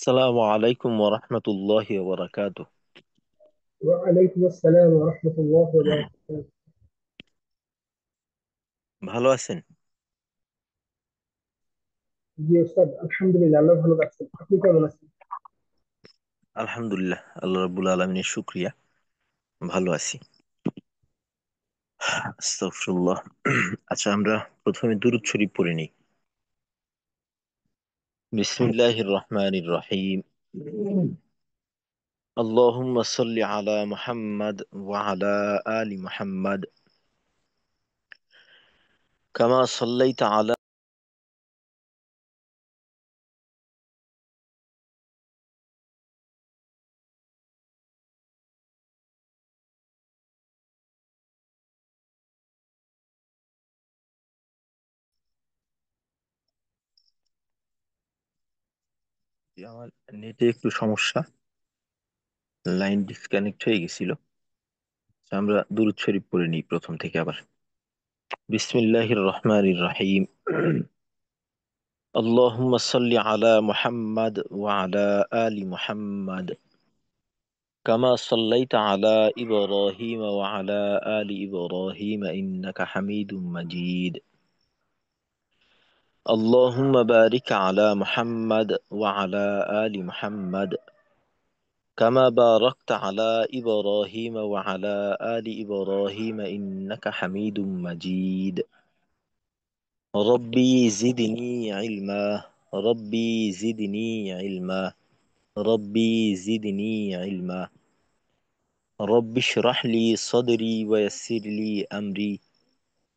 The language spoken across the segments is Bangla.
আসসালামু আলাইকুম ওয়া রাহমাতুল্লাহি ওয়া বারাকাতুহু। وعليكم السلام ورحمة الله وبركاته. ভালো আছেন? জি ওস্তাদ, আলহামদুলিল্লাহ, আল্লাহ ভালো রাখছেন। আপনি কেমন আছেন? আলহামদুলিল্লাহ, আল্লাহ রাব্বুল আলামিনের শুকরিয়া, ভালো আছি। আস্তাগফিরুল্লাহ। আচ্ছা, আমরা প্রথমে দুরূদ শরীফ পড়ে নিই। বিসমিল্লাহির রহমানির রহিম। আল্লাহুম্মা সাল্লি আলা মুহাম্মাদ ওয়া আলা আলি মুহাম্মাদ কামা সাল্লাইতা আলা। আমার নেটে একটু সমস্যা, লাইন ডিসকানেক্ট হয়ে গেছিল। আমরা দুরূদ শরীফ পড়ে নিই প্রথম থেকে আবার। বিসমিল্লাহির রহমানির রহিম। اللهم صل على محمد وعلى آل محمد كما صليت على إبراهيم وعلى آل إبراهيم إنك حميد مجيد. اللهم بارك على محمد وعلى آل محمد كما باركت على إبراهيم وعلى آل إبراهيم إنك حميد مجيد. ربي زدني علما، ربي زدني علما، ربي زدني علما. رب اشرح لي صدري ويسر لي أمري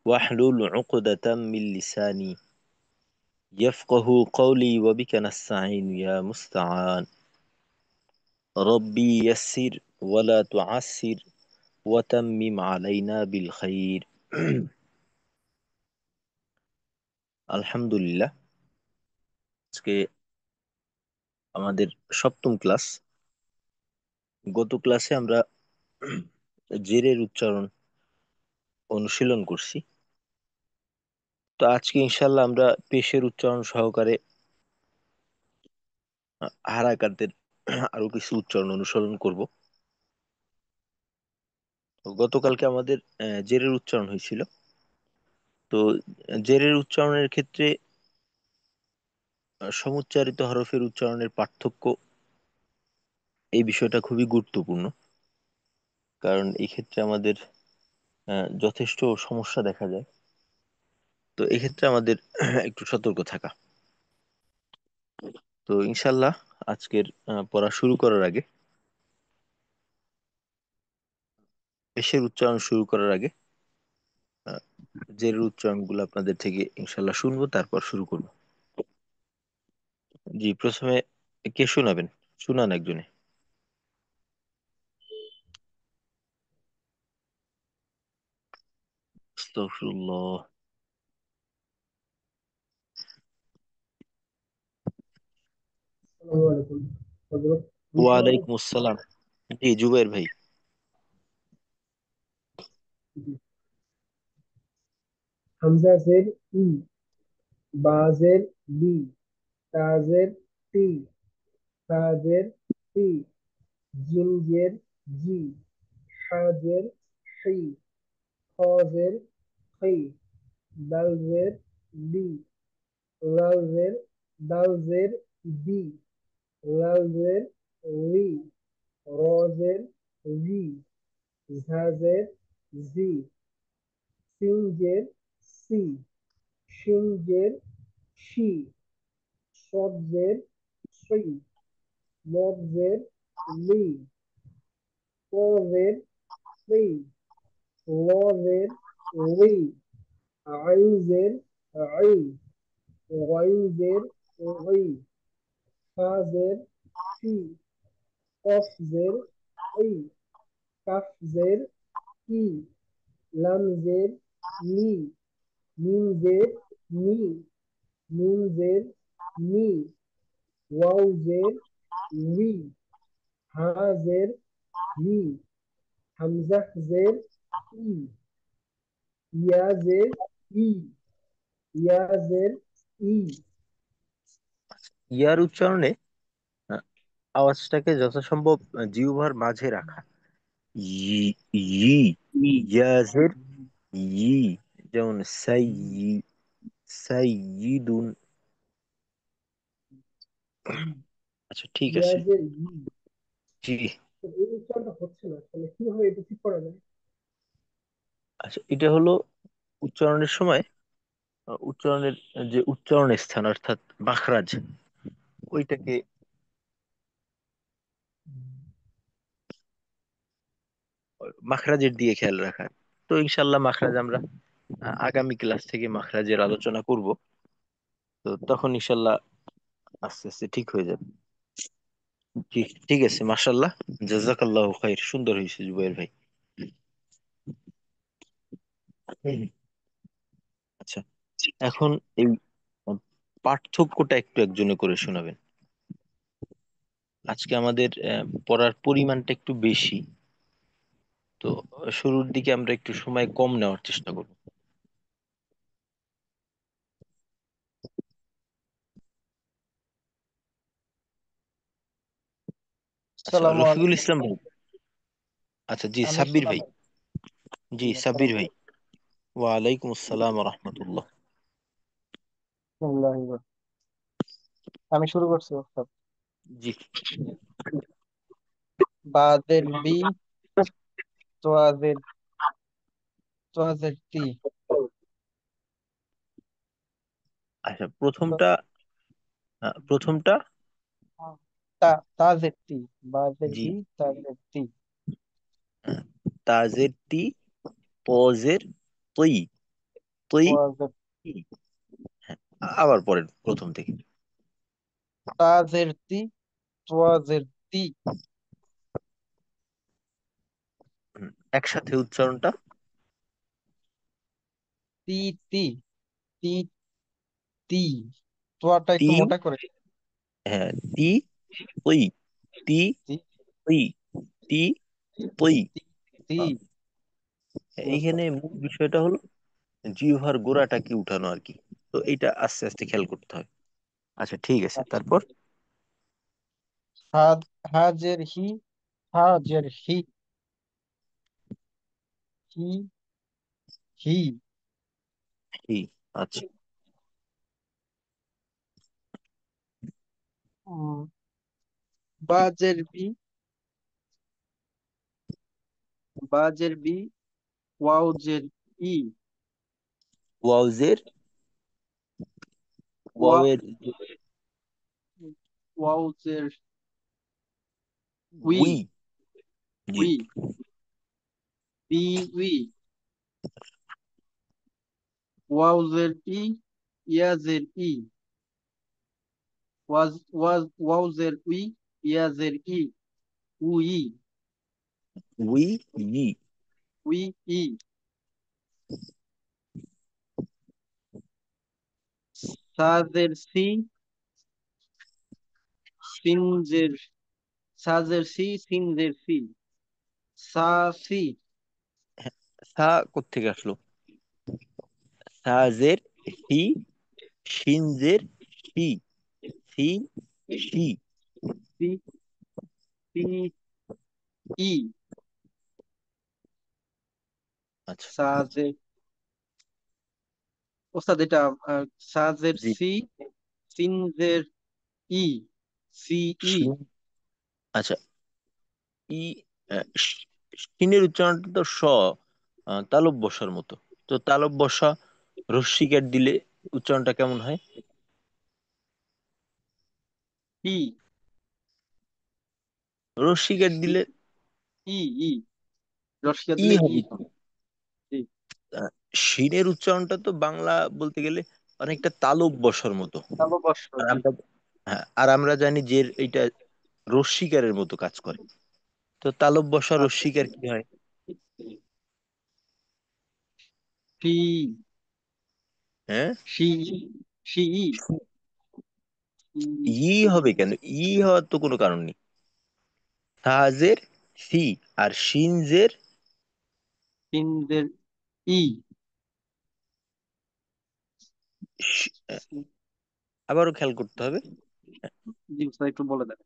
واحلل عقدة من لساني يفقه قولي وبك نستعين يا مستعان. ربي يسر ولا تعسر وتمم علينا بالخير. আলহামদুলিল্লাহ। আজকে আমাদের সপ্তম ক্লাস। গত ক্লাসে আমরা জেরের উচ্চারণ অনুশীলন করছি। তো আজকে ইনশাল্লাহ আমরা পেশের উচ্চারণ সহকারে হারাকাতের আরো কিছু উচ্চারণ অনুসরণ করব। তো গতকালকে আমাদের জেরের উচ্চারণ হয়েছিল। তো জেরের উচ্চারণের ক্ষেত্রে সমুচ্চারিত হরফের উচ্চারণের পার্থক্য, এই বিষয়টা খুবই গুরুত্বপূর্ণ। কারণ এই ক্ষেত্রে আমাদের যথেষ্ট সমস্যা দেখা যায়। তো এই ক্ষেত্রে আমাদের একটু সতর্ক থাকা। তো ইনশাল্লাহ আজকের পড়া শুরু করার আগে, পেশের উচ্চারণ শুরু করার আগে আহ, জেরের উচ্চারণগুলো আপনাদের থেকে ইনশাল্লাহ শুনবো, তারপর শুরু করব। জি, প্রথমে কে শোনাবেন? শুনান একজনে। আস্তাগফিরুল্লাহ। আসসালামু আলাইকুম হযরত। আমি শোনাবো? ওয়ালাইকুম আসসালাম। জি, জুবাইর ভাই। জি। হামজা জের ই, বা জের বি, তা জের তি, সা জের তি, জিম জের জি, হা জের শি, খ জের খি, দাল জের দি, লাল জের দাল জের দি, লাল জের রি, র জের রি, ঝা জের জি, সিন জের সি, শিন জের শি, সদ জের সই, মদ জের লি, ক জের লি, ল জের লি, আইন জের আই, গইন জের গই, ফা জের ফি, কফ জের ই, কাফ জের ই, লাম জের লি, মিম জের মি, নুন জের মি, ওয়াও জের উই, হা জের হি, হামজা জের ই, ইয়া জের ই, ইয়া জের ই। ইয়ার উচ্চারণে আওয়াজটাকে যথাসম্ভব জিহ্বার মাঝে রাখা। ই, ই, ইয়াজের ই, যেমন সাইয়িদুন। আচ্ছা ঠিক আছে। ইয়াজের ই। জি। তো এই উচ্চারণটা হচ্ছে না আসলে, কিভাবে এটা ঠিক করা যায়? আচ্ছা, এটা হলো উচ্চারণের সময় উচ্চারণের যে উচ্চারণের স্থান অর্থাৎ মাখরাজ, ওইটাকে মাখরাজের দিয়ে খেয়াল রাখা। তো ইনশাল্লাহ মাখরাজ আমরা আগামী ক্লাস থেকে মাখরাজের আলোচনা করব। তো তখন ইনশাল্লাহ আস্তে আস্তে ঠিক হয়ে যাবে। জি, ঠিক আছে, মাশাল্লাহ, জাযাকাল্লাহু খাইর, সুন্দর হয়েছে জুবাইর ভাই। হুম। আচ্ছা, এখন এই পার্থক্যটা একটু একজনে করে শোনাবেন। আজকে আমাদের পড়ার পরিমাণটা একটু বেশি, তো শুরুর দিকে আমরা একটু সময় কম নেওয়ার চেষ্টা করব। আচ্ছা, আসসালামু রফিকুল আলাইকুম। ইসলাম ভাই। আচ্ছা, জি আমি সাব্বির ভাই। শোনাবো। জি, জি সাব্বির আসসালামু ভাই। ওয়ালাইকুম আসসালাম ওয়া রাহমাতুল্লাহ। আলাইকুম। আমি শুরু করছি ওস্তাদ। জি। বাজের বি, তোয়াজের তোয়াজের তি। আচ্ছা, তো প্রথমটা। তাজের তি, বাজের জি। বি, তাজের তি। আহ, তাজের তি, পজের তৈ, তৈ। তোয়াজের হ্যাঁ, আবার পরের প্রথম থেকে। তাজের তি, তোয়াজের তি। হুম, একসাথে উচ্চারণটা। তি তি, তি তি। তোয়াটা তি, একটু মোটা করে। হ্যাঁ, তি, তৈ, তি, তি তৈ, তি, তৈ। তি তি। আহ, জি ওস্তাদ। এইখানে মূল বিষয়টা হলো জিহ্বার গোড়াটাকে উঠানো আর কি। তো এইটা আস্তে আস্তে খেয়াল করতে হবে। আচ্ছা ঠিক আছে, আচ্ছা। তারপর। হাজের হি, হাজের হি, হি হি। হি। আচ্ছা। উম, বাজের বি, বাজের বি, ওয়াউজের ই, ওয়াউজের, ওয়া ওয়াওয়ের ওয়াউজের উই, উই। জি। উই, বি উই, ওয়াউজের ই, ইয়াজের ই, ওয়াউজের উই, ইয়াজের ই, উই, উই, ই। উই ই। সাজের সি, সিনজের, সাজের সি, সিনজের সি, সা সি, সা কোত্থেকে আসলো? সাজের হি, শিনজের শি, সি, শি। সি, সি ই। আচ্ছা। সাজের, ওস্তাদ এটা সাজের জি। সি, সিনজের ই, সি ই। শিন। আচ্ছা, ই, শিনের উচ্চারণটা তো তালব বসার মতো। তো তালব বসা রস্যিকার দিলে উচ্চারণটা কেমন হয়? ই, রস্যিকার সি দিলে ই, ই। রসিয়া ই দিলে ই হবে। হবে। জি। আহ, শিনের উচ্চারণটা তো বাংলা বলতে গেলে অনেকটা তালব বসার মতো। নববর্ষ, আর জি। আমরা, হ্যাঁ, আর আমরা জানি যে এটা রস্যিকারের মতো কাজ করে। তো তালব বসা আচ্ছা। রস্যিকার কি হয়? সি, হ্যাঁ, সি, সি ই, ই হবে কেন? ই হওয়ার তো কোনো কারণ নেই। সাজের সি আর শিনজের। সিনদের ই। শ- আবারও খেয়াল করতে হবে। জি স্যার, একটু বলে দেন।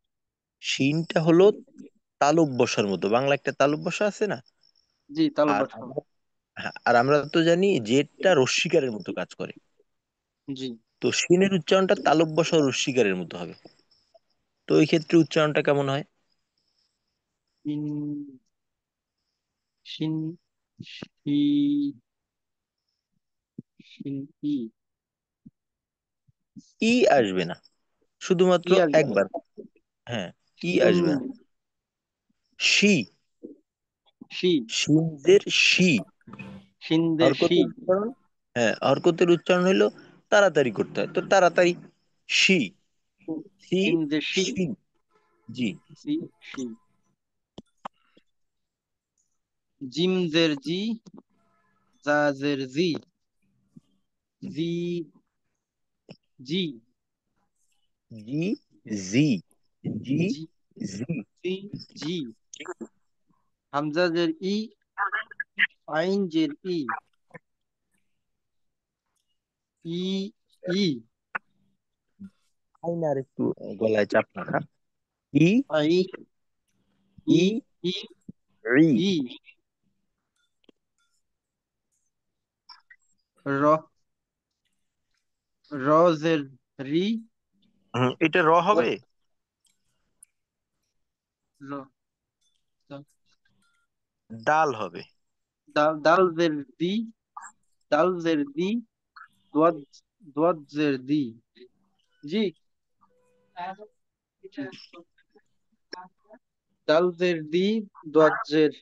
শিনটা হলো তালুক বসার মতো, বাংলা একটা তালুক বসা আছে না? জি, তালু আর বসানো। আমরা, হ্যাঁ, আর আমরা তো জানি জেডটা রস্বীকারের মতো কাজ করে। জি। তো শিনের উচ্চারণটা তালুক বসা ও রস্বীকারের মতো হবে। তো এই ক্ষেত্রে উচ্চারণটা কেমন হয়? শিন, শিন, শি, শিন, ই। ই আসবে না, শুধুমাত্র ই আসবে না। একবার। হ্যাঁ, ই শিন, আসবে না। শি, শি, শিনজের শি। শিনদের শি। হরকতের উচ্চারণ, হ্যাঁ, হরকতের উচ্চারণ হইলো তাড়াতাড়ি করতে হয়, তো তাড়াতাড়ি শি, সি, শিনদের শি। শি। জি। সি, শি। জিমদের জি, জাজের জি, জি, জি, জি, জি, জি, জি, জি। জি, জি। হামজাদের ই, আইনজের ই, ই, ই, আইনার একটু গলায় চাপ রাখা। ই, আই, ই, ই, ই, রি। ই। র, রজের রি, এটা র হবে? র, ডাল হবে। দালজের দি, দালজের দি, দোয়াজ, দোয়াজের দি। জি। দালজের দি, দোয়াজের,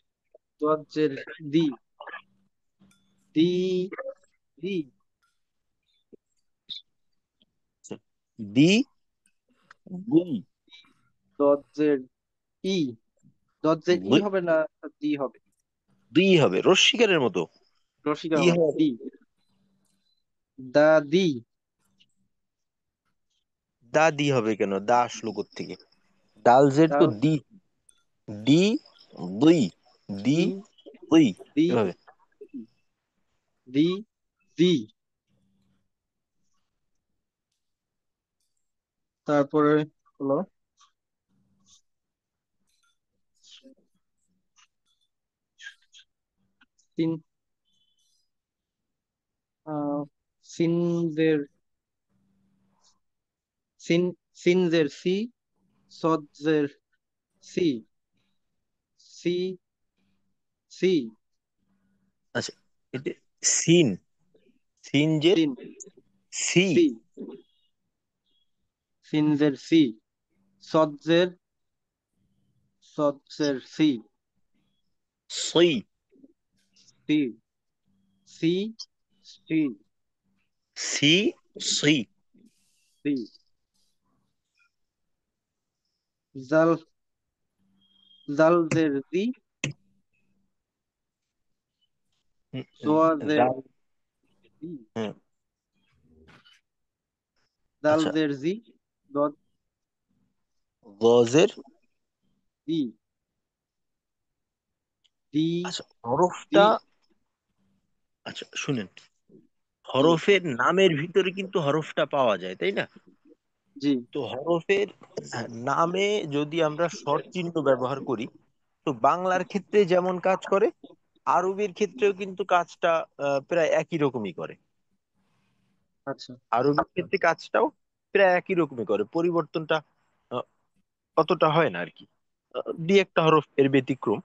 দোয়াজের দি, দি, দি। দি, গুই। দোয়াজের ই, দোয়াজের ই গুই, হবে না, দি হবে। দি হবে রস্বীকারের মতো। রসিকার ই মতো হবে। দি। দাদি, দা দি হবে কেন? দা আসলো থেকে? ডাল জেড তো দাল, দি। ডি, দুই, দি, দি, দুই, দি, এভাবে। দি, দি। তারপরে হলো তিন, আহ সিনদের, সিন, সিনদের সি, সদের সি, সি, সি, আচ্ছা, এটা সিন, সিনজের সিন, সি। সি, সিনদের সি, সদের, সদের সি, সই, সি, সি, সি, সি, সই। সি। জাল, জালদের জি, জোয়াজের জাল। জি, হুম। আচ্ছা, জালদের জি, দদ গজের। দি, দি, আচ্ছা, দি, হরফটা, আচ্ছা শুনেন, জি, হরফের নামের ভিতরে কিন্তু হরফটা পাওয়া যায়, তাই না? জি। তো হরফের নামে যদি আমরা শর্ট চিহ্ন ব্যবহার করি, তো বাংলার ক্ষেত্রে যেমন কাজ করে, আরবির ক্ষেত্রেও কিন্তু কাজটা প্রায় একই রকমই করে। আচ্ছা, আরবির ক্ষেত্রে কাজটাও প্রায় একই রকমই করে, পরিবর্তনটা আহ, অতটা হয় না আর কি। দুই একটা হরফ এর ব্যতিক্রম,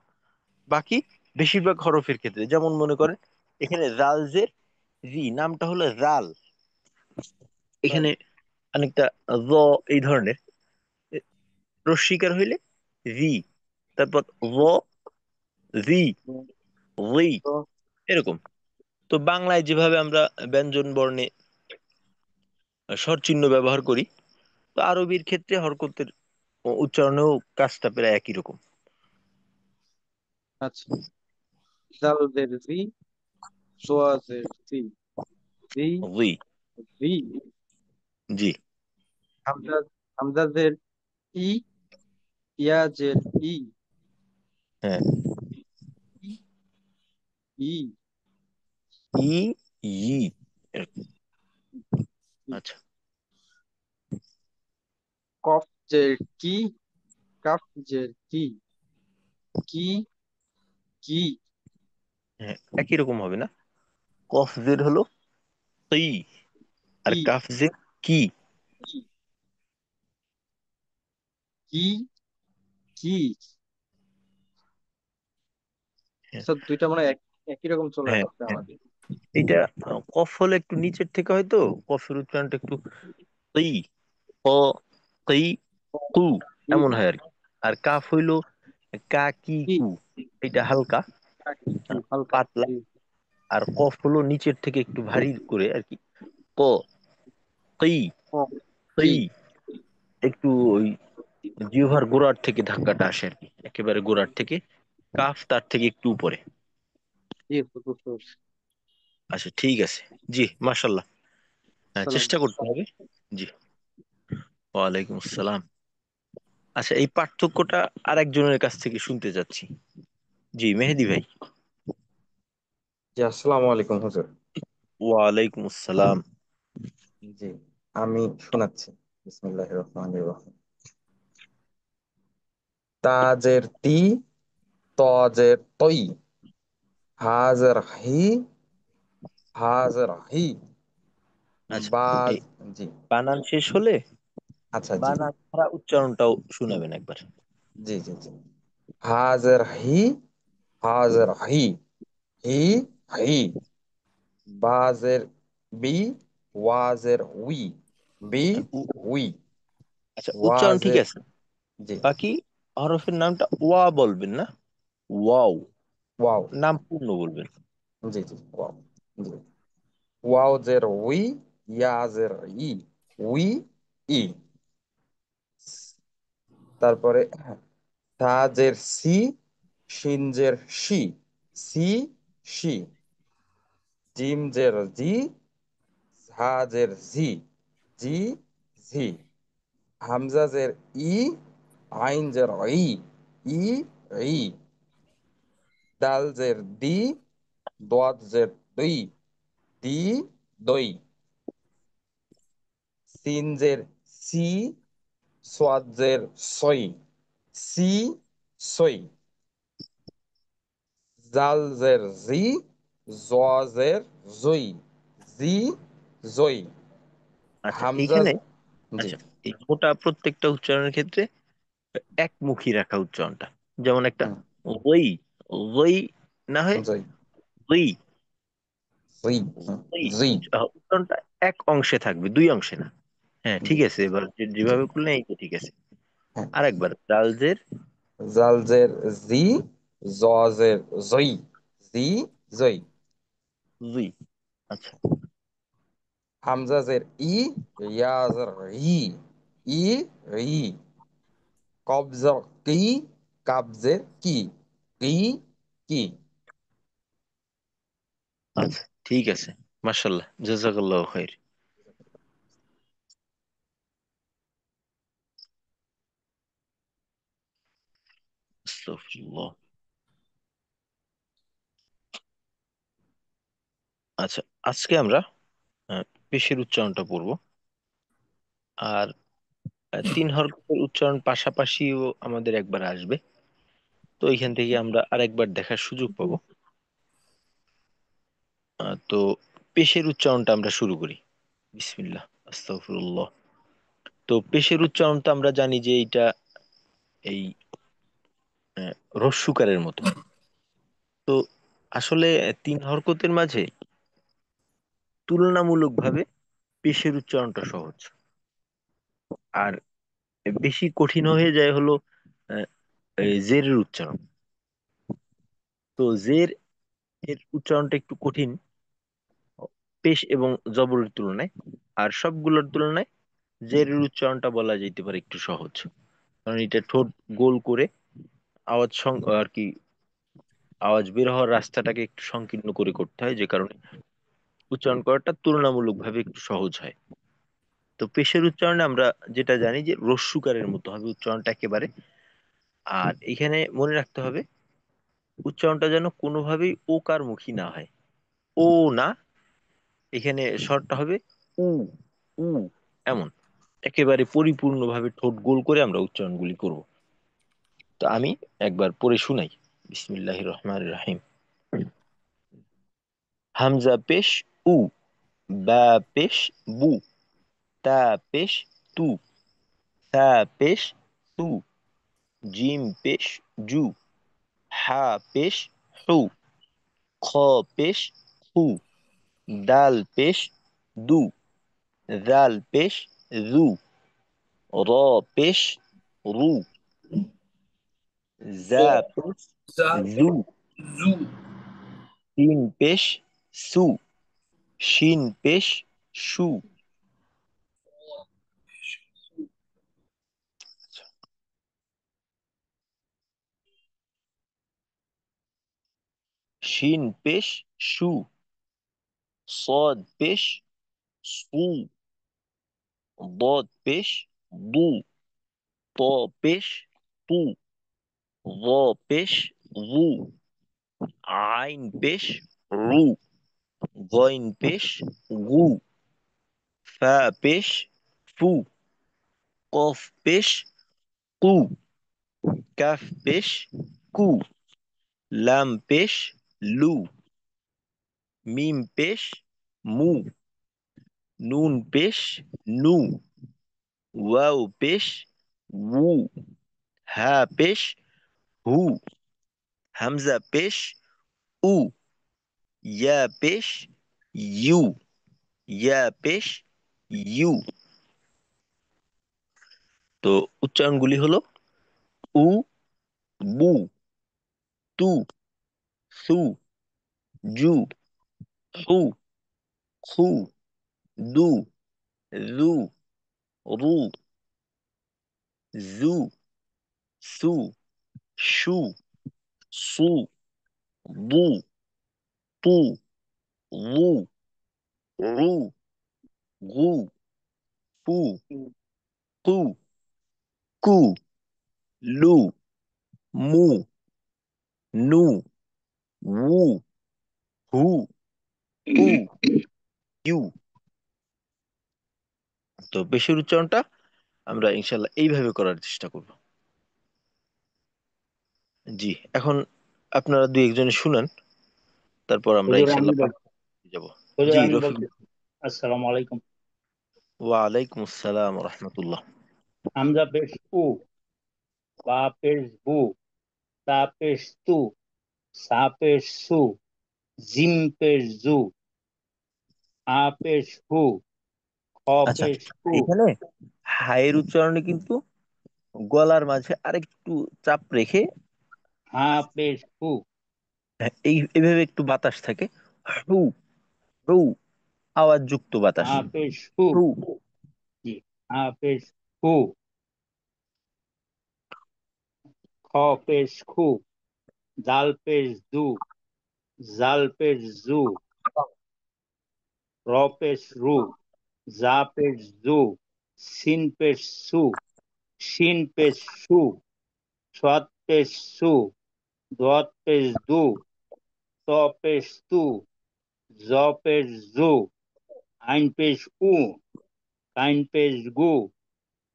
বাকি বেশিরভাগ হরফের ক্ষেত্রে, যেমন মনে করেন এখানে রালজের রি নামটা হলো রাল, এখানে রাইট। অনেকটা র, এই ধরনের রস্বীকার হইলে রি, তারপর র, রি, রি, তো এরকম। তো বাংলায় যেভাবে আমরা ব্যঞ্জন বর্ণে স্বর চিহ্ন ব্যবহার করি, তো আরবির ক্ষেত্রে হরকতের উচ্চারণেও কাজটা প্রায় একই রকম। আচ্ছা, জালদের জি, জোয়াজের জি, জি, জি। জি। জি। হামজা, হামজাদের ই, ইয়াজের ই, হ্যাঁ। ই, ই, ই, ই, এরকম। ই। আচ্ছা। কফজের কি, কাফ যে কি, কি, কি, হ্যাঁ, একই রকম হবে না? কফ জের হলো কি, আর কি, কাফ জের কি। কি, কি। হ্যাঁ, স্যার দুইটা মানে একই রকম চলে হ্যাঁ, আসছে হ্যাঁ। আমাদের। এটা কফ হলে একটু নিচের থেকে হয়তো, কফের উচ্চারণটা একটু কি, ক, কি, কু, কি, এমন হয় আর কি। আর কাফ হইলো কা, কি, কি, কু। এটা হালকা, কি, হালকা পাতলা। কি। আর কফ হলো নিচের থেকে একটু ভারী করে আর কি। ক, কি, ও, কি। কি। একটু ওই জিহ্বার গোড়ার থেকে ধাক্কাটা আসে আর কি, একেবারে গোড়ার থেকে। কাফ তার থেকে একটু উপরে। জি স্যার, বুঝতে পারছি। আচ্ছা, ঠিক আছে। জি, মাশাল্লাহ। হ্যাঁ, সালাম। চেষ্টা করতে হবে। জি। ওয়ালাইকুম আসসালাম। আচ্ছা, এই পার্থক্যটা আরেকজনের কাছ থেকে শুনতে যাচ্ছি। জি, মেহেদি ভাই। জি, আসসালামু আলাইকুম হুজুর। ওয়ালাইকুম আসসালাম। জি, আমি শোনাচ্ছি। বিসমিল্লাহির রহমানির রহিম। তাজের তি, তজের তই, হাজের হি, হাজের হি, আচ্ছা, বাজ। এই জি, বানান শেষ হলে আচ্ছা, জি, বানান ছাড়া উচ্চারণটাও শোনাবেন একবার। জি, জি, জি। হাজের হি, হাজের হি, হি, হি। বাজের বি, ওয়াজের উই, বি, উই। আচ্ছা, উচ্চারণ ঠিক ওয়াজের। আছে, জি, বাকি হরফের নামটা ওয়া বলবেন না, ওয়াও। ওয়াও। নাম পূর্ণ বলবেন। জি, জি, ওয়াও। জি। ওয়াজের উই, ইয়াজের ই, উই, ই। তারপরে তাজের সি, শিনজের শি, সি, শি। জিমজের জি, ঝাজের ঝি, জি, ঝি। হামজাজের ই, আইনজের ই, ই, ই। দালজের দি, দোয়াজের দুই, দি, দই। সিনজের সি, সোয়াজের সই, সি, সই। জালজের জি, জজের জই, জি, জই। আচ্ছা, হামজা। এইখানে জি, আচ্ছা, এই গোটা প্রত্যেকটা উচ্চারণের ক্ষেত্রে একমুখী রাখা উচ্চারণটা। যেমন একটা হুম, ওই, ওই না হয় জই, ওই, জই, হুম, ওই। জি, উচ্চারণটা এক অংশে থাকবে, দুই অংশে না। হ্যাঁ, জি, ঠিক আছে, এবার জি, যেভাবে করলেন এই তো ঠিক আছে। হ্যাঁ। আরেকবার জালজের জালজের জি, জজের জই, জি, জই। জুই। আচ্ছা, হামজাজের ই, ইয়াজের ই, ই, ই। কবজের কি, কাবজের কি, কি, কি। আচ্ছা, ঠিক আছে। মাশাল্লাহ, জাযাকাল্লাহু খাইর। আস্তাগফিরুল্লাহ। আচ্ছা, আজকে আমরা পেশের উচ্চারণটা পড়বো। আর তিন হরফের উচ্চারণ পাশাপাশিও আমাদের একবার আসবে। তো এখান থেকে আমরা আরেকবার দেখার সুযোগ পাবো। তো পেশের উচ্চারণটা আমরা শুরু করি। বিসমিল্লাহ, আস্তাগফিরুল্লাহ। তো পেশের উচ্চারণটা আমরা জানি যে এটা এই রস্যুকারের মতো। তো আসলে তিন হরকতের মাঝে তুলনামূলকভাবে পেশের উচ্চারণটা সহজ। আর বেশি কঠিন হয়ে যায় হলো আহ, এই জেরের উচ্চারণ। তো জের এর উচ্চারণটা একটু কঠিন পেশ এবং জবরের তুলনায়। আর সবগুলোর তুলনায় জেরের উচ্চারণটা বলা যেতে পারে একটু সহজ, কারণ এটা ঠোঁট গোল করে আওয়াজ আর কি আওয়াজ বের হওয়ার রাস্তাটাকে একটু সংকীর্ণ করে করতে হয়, যে কারণে উচ্চারণ করাটা তুলনামূলকভাবে একটু সহজ হয়। তো পেশের উচ্চারণে আমরা যেটা জানি যে রস্যুকারের মতো হবে উচ্চারণটা একেবারে। আর এখানে মনে রাখতে হবে উচ্চারণটা যেন কোনোভাবেই ওকার মুখী না হয়। ও না, এখানে স্বরটা হবে উ, উ, এমন একেবারে পরিপূর্ণভাবে ঠোঁট গোল করে আমরা উচ্চারণগুলি করব। তো আমি একবার পড়ে শুনাই। বিসমিল্লাহির রহমানির রহিম। হামজা পেশ উ, বা পেশ বু, তা পেশ তু, সা পেশ সু, জিম পেশ জু, হা পেশ হু, খ পেশ হু, দাল পেশ দু, জাল পেশ জু, র পেশ রু, জা পেশ জু, সিন পেশ সু, শিন পেশ সু। শিন পেশ সু, صاد পেশ সু, ضاد পেশ দু, ত পেশ তু, ظ পেশ ظু, আইন পেশ রু, গইন পেশ গু, ফা পেশ ফু, কফ পেশ কু, কাফ পেশ কু, লাম পেশ লু, মিম পেশ মু, নুন পেশ নু, ওয়াও পেশ উ, হা পেশ হু, হামজা পেশ উ, ইয়া পেশ ইউ, ইয়া পেশ ইউ। তো উচ্চারণগুলি হলো উ, বু, তু, সু, জু, হু, খু, দু, জু, রু, জু, সু, শু, সু, বু, তু, লু, রু, গু, ফু, কু, কু, লু, মু, নু, উ, হু, হু, ইউ। তো পেশের উচ্চারণটা আমরা ইনশাল্লাহ এইভাবে করার চেষ্টা করব। জি, এখন আপনারা দুই একজনে শুনান, তারপর আমরা হুজুর আমি ইনশাল্লাহ পাঠ বলছি। যাব। হুজুর জি আমি রফিক। বলতেছি। আসসালামু আলাইকুম। ওয়ালাইকুম আসসালাম রহমতুল্লাহ। হামজা পেশ উ, বা পেশ বু, তা পেশ তু, সা পেশ সু, জিম পেশ জু, আ পেশ হু, খ আচ্ছা, পেশ হু, এখানে হায়ের উচ্চারণে কিন্তু গলার মাঝে আরেকটু চাপ রেখে হা পেশ হু, এইভাবে একটু বাতাস থাকে। হু, হু, আওয়াজ যুক্ত বাতাস। হা পেশ হু, হু। জি, হা পেশ হু, খ পেশ খু, দাল পেশ দু, জাল পেশ জু, র পেশ রু, জা পেশ জু, সিন পেশ সু, শিন পেশ সু, সাদ পেশ সু, দোয়াত পেশ দু, ত পেশ তু, জ পেশ জু, আইন পেশ উ, কাইন পেশ গু,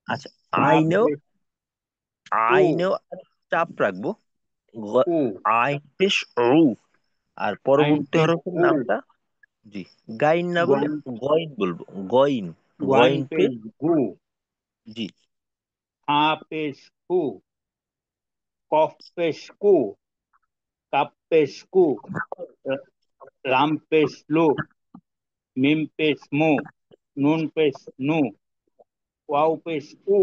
আচ্ছা, মা আইনেও পেশ উ, আইনেও চাপ রাখবো। গ- উ, আইন পেশ রু, আর আইন পরবর্তী পেশ হরফের উ, নামটা জি গাইন না বলে গন গইন বলবো। গইন, ওয়াইন গইন পেশ পেশ গু, জি। আ পেশ হু, কফ পেশ কু, কাপ পেশ কু, রাম পেশ লু, মিম পেশ মু, নুন পেশ নু, ওয়াও পেশ উ,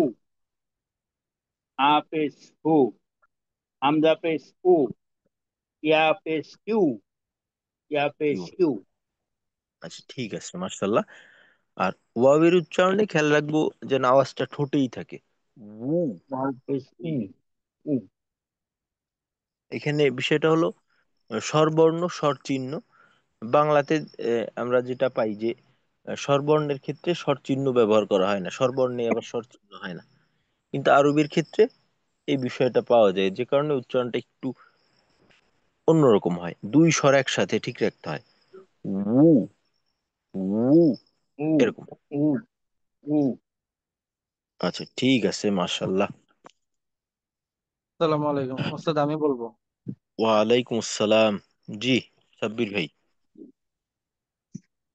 আ পেশ হু, হামজা পেশ উ, ইয়া পেশ ইউ, ইয়া পেশ ইউ। ইউ, আচ্ছা ঠিক আছে, মার্শাল্লাহ। আর ওয়াবের উচ্চারণে খেয়াল রাখবো যেন আওয়াজটা ঠোঁটেই থাকে। উ। ওয়াও পেশ উ, উ, এখানে বিষয়টা হলো স্বরবর্ণ স্বর চিহ্ন। বাংলাতে আমরা যেটা পাই যে স্বরবর্ণের ক্ষেত্রে স্বর চিহ্ন ব্যবহার করা হয় না, স্বরবর্ণে আবার স্বর চিহ্ন হয় না। কিন্তু আরবির ক্ষেত্রে এই বিষয়টা পাওয়া যায়, যে কারণে উচ্চারণটা একটু অন্যরকম হয়। দুই স্বর একসাথে ঠিক রাখতে হয়। উ, উ, উ, এরকম। উ, উ। আচ্ছা ঠিক আছে, মাশাল্লাহ। আসসালামু আলাইকুম ওস্তাদ, আমি বলবো। ওয়ালাইকুম আসসালাম। জি, সাব্বির ভাই।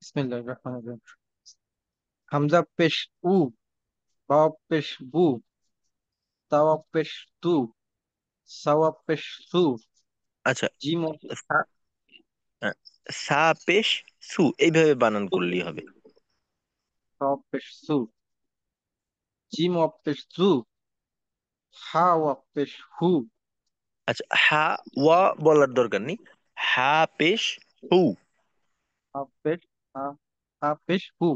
বিসমিল্লাহির রহমানির রহিম। হামজা পেশ উ, বা পেশ বু, তাওয়া পেশ তু, সাওয়া পেশ সু, আচ্ছা, জিম ও সা আহ, সা পেশ সু এইভাবে বানান করলেই হবে। সাওয়া পেশ সু, জিম ও পেশ জু, হা ওয়া পেশ হু, আচ্ছা, হা ওয়া বলার দরকার নেই। হা পেশ হু। হা পেশ হা, হা পেশ হু,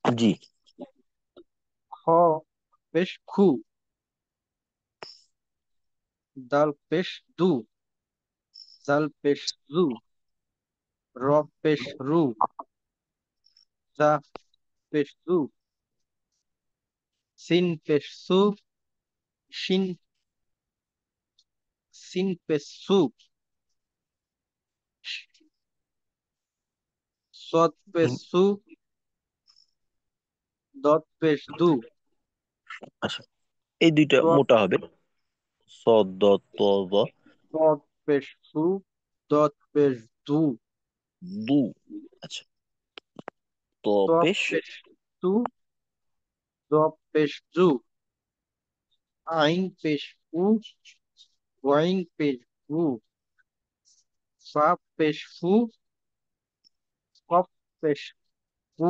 জি। খ পেশ খু, দাল পেশ দু, জাল পেশ জু, র পেশ রু, জা পেশ জু, সিন পেশ সু, শিন সিন পেশ সু, সদ পেশ হুম, সু, দত পেশ দু, আচ্ছা, এই দুইটা ত মোটা হবে। স দ ত দ সদ পেশ সু, দত পেশ দু, দু। আচ্ছা, ত ত পেশ পেশ তু, দ পেশ জু, আইন পেশ উ, ওয়াইন পেশ উ, ফা পেশ ফু, কফ পেশ ফু,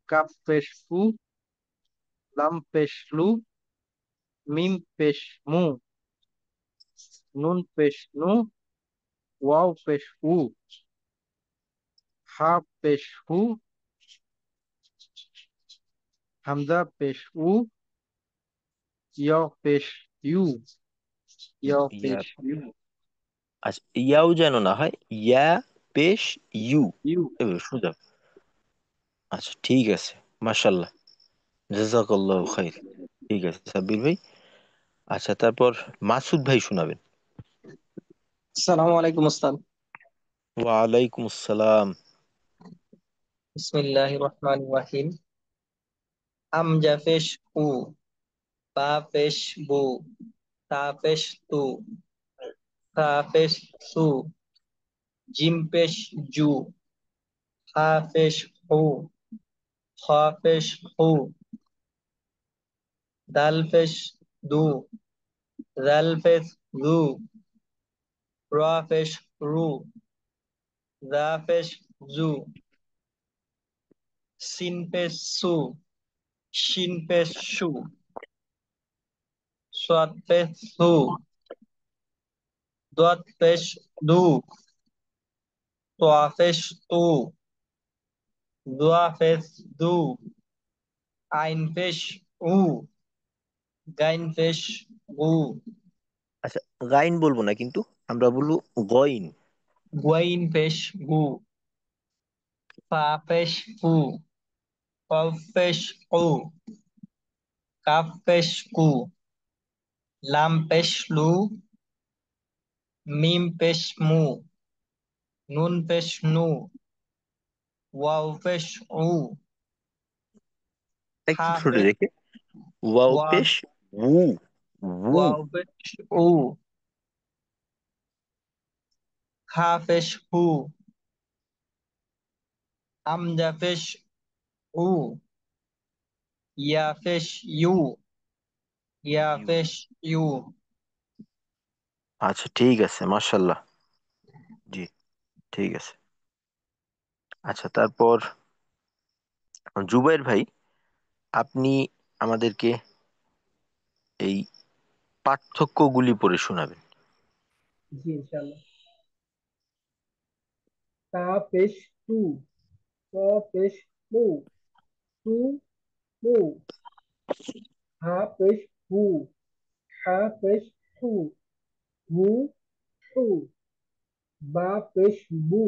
কাফ পেশ ফু, লাম পেশ লু, মিম পেশ মু, নুন পেশ নু, ওয়াও পেশ উ, হা পেশ হু, হামজা পেশ উ, ইয়া পেশ ইউ, ইয়া ইয়া। পেশ ইউ, আচ্ছা, ইয়াও যেন না হয় ইয়া পেশ ইউ, ইউ। এভাবে সোজা। আচ্ছা, ঠিক আছে। মাশাল্লাহ, জাযাকাল্লাহু খাইর। ঠিক আছে সাব্বির ভাই। আচ্ছা, তারপর মাসুদ ভাই শোনাবেন। আসসালামু আলাইকুম ওস্তাদ। ওয়ালাইকুম আসসালাম। বিসমিল্লাহির রহমানির রহিম। হামজা পেশ উ, বা পেশ বু, তা পেশ তু, সা পেশ সু, জিম পেশ জু, হা পেশ হু, খ পেশ হু, দাল পেশ দু, জাল পেশ জু, র পেশ রু, জা পেশ জু, সিন পেশ সু, শিন পেশ সু, সাদ পেশ সু, দত পেশ দু, তোয়া পেশ তু, দোয়া পেশ দু, আইন পেশ উ, গাইন পেশ গু, আচ্ছা, গাইন বলবো না কিন্তু, আমরা বলবো গইন। গুয়াইন পেশ গু, ফা পেশ ফু, কফ পেশ কু, কাফ পেশ কু, লাম পেশ লু, মিম পেশ মু, নুন পেশ নু, ওয়াও পেশ উ, একটু হা ছোট পেশ রেখে ওয়াও ওয়া, পেশ উ। উ। ওয়াও পেশ উ, হা পেশ হু, হামজা পেশ উ, ইয়া পেশ ইউ, ইয়া ইউ। পেশ ইউ। আচ্ছা, ঠিক আছে, মাশাল্লাহ। জি, ঠিক আছে। আচ্ছা, তারপর জুবাইর ভাই, আপনি আমাদেরকে এই পার্থক্যগুলি পড়ে শোনাবেন। জি ইনশাআল্লাহ। তা পেশ তু, ত পেশ মু, তু মু, হা পেশ হু, হা পেশ হু, হু হু, বা পেশ বু,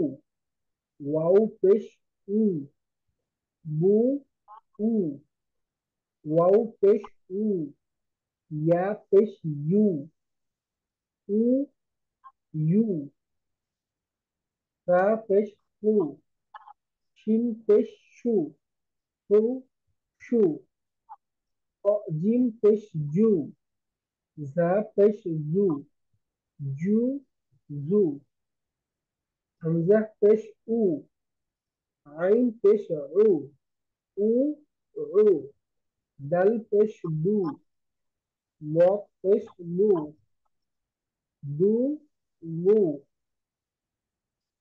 ওয়াও পেশ উ, বু উ, ওয়াও পেশ উ, ইয়া পেশ ইউ, উ ইউ, রা পেশ হু, শিন পেশ সু, হু সু, জিম পেশ জু, ঝা পেশ জু, জু, জু। হামজা পেশ উ, আইন পেশ উ, উ, উ। দাল পেশ দু, ল পেশ লু, দু, লু।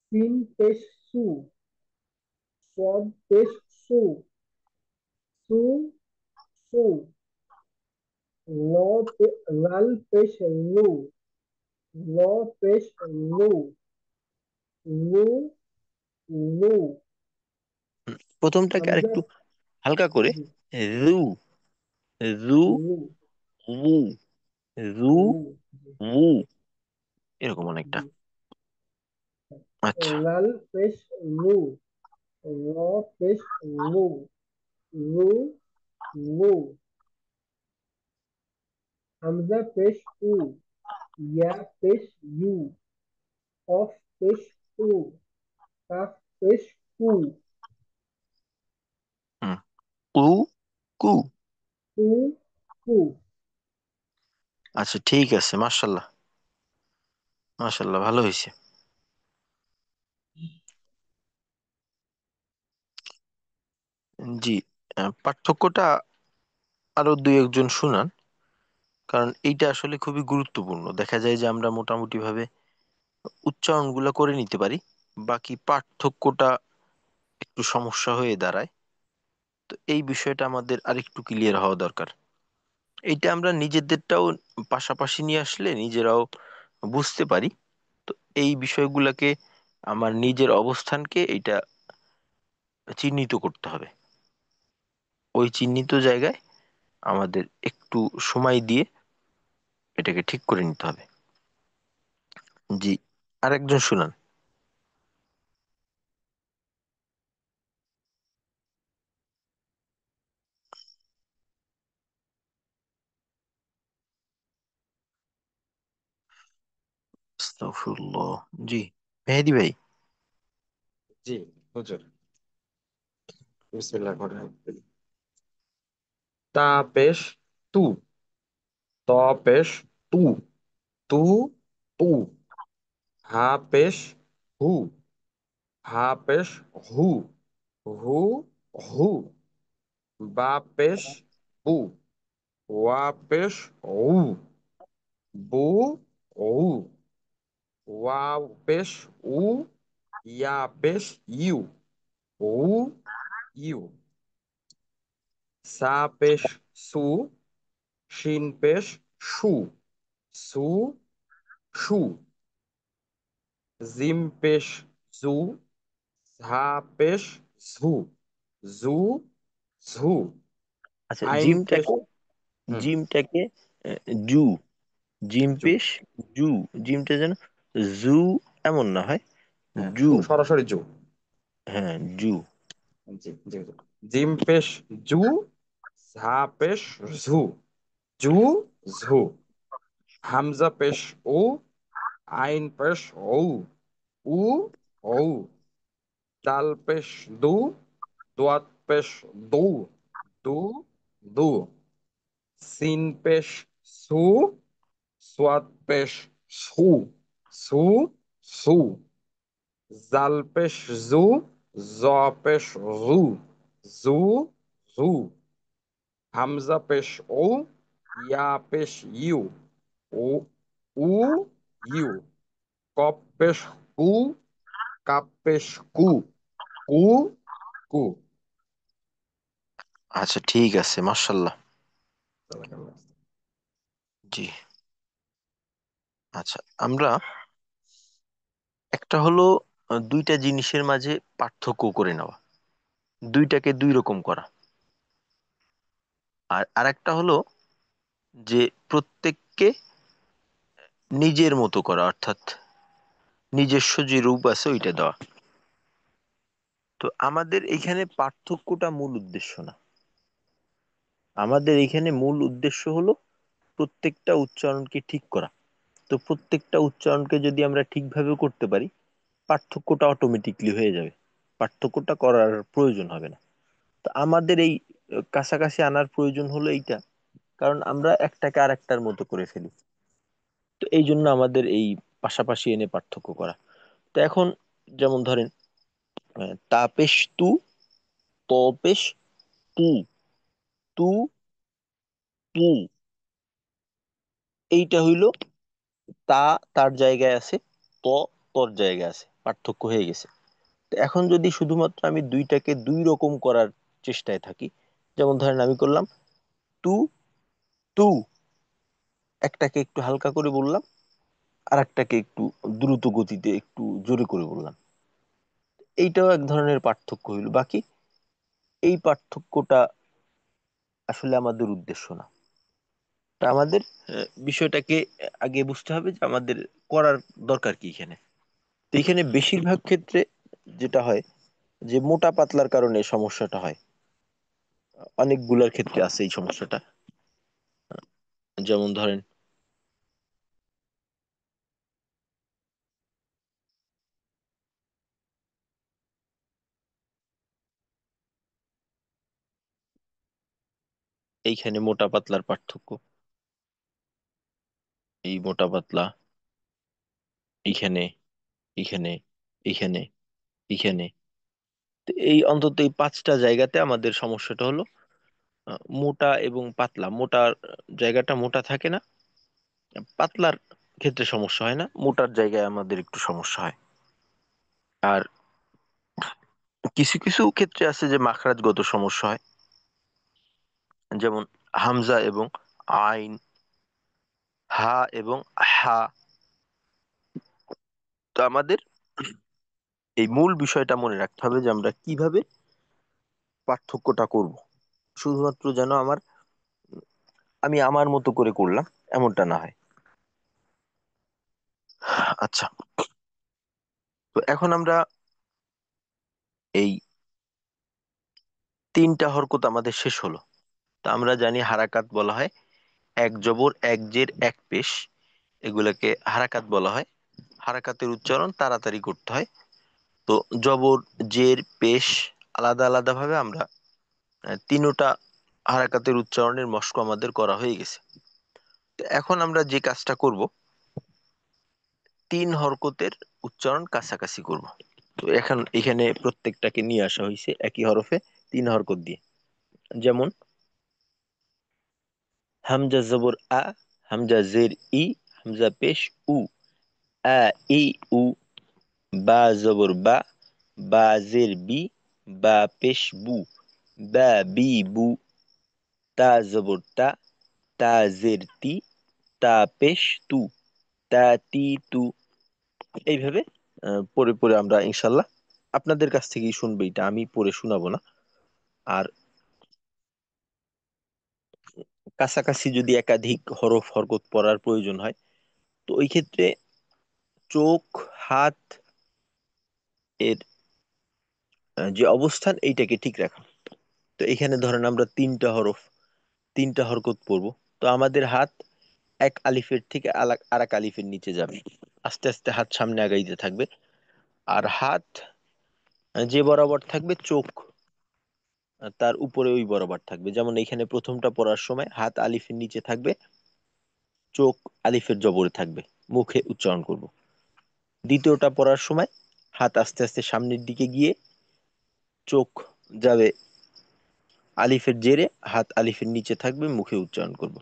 সিন পেশ সু, সদ পেশ সু, সু, সু। ল লাল পেশ লু, ল পেশ লু, লু, লু। প্রথমটাকে হামজা আরেকটু হালকা করে। জি, রু, রু, লু, উ, রু, লু, জি, উ, এরকম অনেকটা। জি। আচ্ছা, লাল পেশ লু, ল পেশ লু, লু, লু। হামজা পেশ উ, ইয়া পেশ ইউ, অফ পেশ উ, কাফ পেশ কু, হুম, উ, কু। কু, কু। আচ্ছা ঠিক আছে, মাশাল্লাহ, মাশাল্লাহ, ভালো হয়েছে। জি, পার্থক্যটা আরো দুই একজন শুনান, কারণ এইটা আসলে খুবই গুরুত্বপূর্ণ। দেখা যায় যে আমরা মোটামুটি ভাবে উচ্চারণগুলো করে নিতে পারি, বাকি পার্থক্যটা একটু সমস্যা হয়ে দাঁড়ায়। তো এই বিষয়টা আমাদের আরেকটু ক্লিয়ার হওয়া দরকার। এইটা আমরা নিজেদেরটাও পাশাপাশি নিয়ে আসলে নিজেরাও বুঝতে পারি। তো এই বিষয়গুলোকে, আমার নিজের অবস্থানকে এটা চিহ্নিত করতে হবে। ওই চিহ্নিত জায়গায় আমাদের একটু সময় দিয়ে এটাকে ঠিক করে নিতে হবে। জি, আরেকজন শুনান। আস্তাগফিরুল্লাহ। জি, মেহেদি ভাই। জি হুজুর, বিসমিল্লাহির রহমানির রহিম। তা পেশ তু, ত পেশ তু, তু, তু। হা পেশ হু, হা পেশ হু, হু, হু। বা পেশ বু, ওয়া পেশ উ, বু, উ। ওয়াও পেশ উ, ইয়া পেশ ইউ, উ, ইউ। সা পেশ সু, শিন পেশ সু, সু, সু। জিম পেশ জু, ঝা পেশ ঝু, জু, ঝু। আচ্ছা, আইন পেশ জিমটাকে, হুম জিমটাকে আহ, জু, জিম জু, পেশ জু, জিমটা যেন জু এমন না হয়, হ্যাঁ জু। সরাসরি জু। হ্যাঁ, জু। জি জি জি। জিম পেশ জু, ঝা পেশ ঝু, জু, ঝু। হামজা পেশ ও, আইন পেশ ও, উ, ও। দাল পেশ দু, দোয়াত পেশ দু, দু, দু। সিন পেশ সু, সোয়াদ পেশ সু, সু, সু। জাল পেশ জু, জ পেশ জু, জু, জু। হামজা পেশ ও, ইয়া পেশ ইউ, ও, উ, ইউ। কপ পেশ কু, কাপ পেশ কু, কু, কু। আচ্ছা ঠিক আছে, মাশাল্লাহ। জি। আচ্ছা, আমরা একটা হলো দুইটা জিনিসের মাঝে পার্থক্য করে নেওয়া, দুইটাকে দুই রকম করা। আর আরেকটা হলো যে প্রত্যেককে নিজের মতো করা, অর্থাৎ নিজস্ব যে রূপ আছে ওইটা দেওয়া। তো আমাদের এখানে পার্থক্যটা মূল উদ্দেশ্য না। আমাদের এখানে মূল উদ্দেশ্য হলো প্রত্যেকটা উচ্চারণকে ঠিক করা। তো প্রত্যেকটা উচ্চারণকে যদি আমরা ঠিকভাবে করতে পারি, পার্থক্যটা অটোমেটিকলি হয়ে যাবে, পার্থক্যটা করার প্রয়োজন হবে না। তো আমাদের এই কাছাকাছি আনার প্রয়োজন হলো এইটা, কারণ আমরা একটাকে আর একটার মতো করে ফেলি। তো এই জন্য আমাদের এই পাশাপাশি এনে পার্থক্য করা। তো এখন যেমন ধরেন তাপেশ তু, তপেশ তু, তু তু, এইটা হইলো তা তার জায়গায় আছে, ত তোর জায়গায় আছে, পার্থক্য হয়ে গেছে। তো এখন যদি শুধুমাত্র আমি দুইটাকে দুই রকম করার চেষ্টায় থাকি, যেমন ধরেন আমি করলাম তু তু, একটাকে একটু হালকা করে বললাম, আর একটাকে একটু দ্রুত গতিতে একটু জোরে করে বললাম, এইটাও এক ধরনের পার্থক্য হইল। বাকি এই পার্থক্যটা আসলে আমাদের উদ্দেশ্য না। তা আমাদের বিষয়টাকে আগে বুঝতে হবে যে আমাদের করার দরকার কি এখানে। তো এখানে বেশিরভাগ ক্ষেত্রে যেটা হয় যে মোটা পাতলার কারণে সমস্যাটা হয়, অনেকগুলার ক্ষেত্রে আছে এই সমস্যাটা। যেমন ধরেন এইখানে মোটা পাতলার পার্থক্য, এই মোটা পাতলা এইখানে, এইখানে, এইখানে, এইখানে। তো এই অন্তত এই পাঁচটা জায়গাতে আমাদের সমস্যাটা হলো মোটা এবং পাতলা। মোটার জায়গাটা মোটা থাকে না, পাতলার ক্ষেত্রে সমস্যা হয় না, মোটার জায়গায় আমাদের একটু সমস্যা হয়। আর কিছু কিছু ক্ষেত্রে আছে যে মাখরাজগত সমস্যা হয়, যেমন হামজা এবং আইন, হা এবং হা। তো আমাদের এই মূল বিষয়টা মনে রাখতে হবে যে আমরা কিভাবে পার্থক্যটা করব, শুধুমাত্র যেন আমি আমার মতো করে করলাম এমনটা না হয়। আচ্ছা, তো এখন আমরা এই তিনটা হরকত আমাদের শেষ হলো। তা আমরা জানি হারাকাত বলা হয় এক জবর এক জের এক পেশ, এগুলাকে হারাকাত বলা হয়। হারাকাতের উচ্চারণ তাড়াতাড়ি করতে হয়। তো জবর, জের, পেশ আলাদা আলাদা ভাবে আমরা তিনোটা হারাকাতের উচ্চারণের মশক আমাদের করা হয়ে গেছে। তো এখন আমরা যে কাজটা করব, তিন হরকতের উচ্চারণ কাছাকাছি করব। তো এখন এখানে প্রত্যেকটাকে নিয়ে আসা হয়েছে একই হরফে তিন হরকত দিয়ে। যেমন হামজা জবর আ, হামজা জের ই, হামজা পেশ উ, আ ই উ, বা জবর বা, বা জের বি, বা পেশ বু, বা বি বু, তা জবর তা, তা জের তি, তা পেশ তু, তা তি তু। এইভাবে পড়ে পড়ে আমরা ইনশাল্লাহ আপনাদের কাছ থেকেই শুনবো, এটা আমি পড়ে শোনাবো না। আর কাছাকাছি যদি একাধিক হরফ হরকত পড়ার প্রয়োজন হয়, তো ওই ক্ষেত্রে চোখ, হাত এর যে অবস্থান এইটাকে ঠিক রাখা। তো এখানে ধরেন আমরা তিনটা হরফ, তিনটা হরকত পড়বো। তো আমাদের হাত এক আলিফের থেকে আর এক আলিফের নিচে যাবে, আস্তে আস্তে হাত সামনে আগাইতে থাকবে। আর হাত যে বরাবর থাকবে, চোখ তার উপরে ওই বরাবর থাকবে। যেমন এখানে প্রথমটা পড়ার সময় হাত আলিফের নিচে থাকবে, চোখ আলিফের জবরে থাকবে, মুখে উচ্চারণ করব। দ্বিতীয়টা পড়ার সময় হাত আস্তে আস্তে সামনের দিকে গিয়ে চোখ যাবে আলিফের জেরে, হাত আলিফের নিচে থাকবে, মুখে উচ্চারণ করব।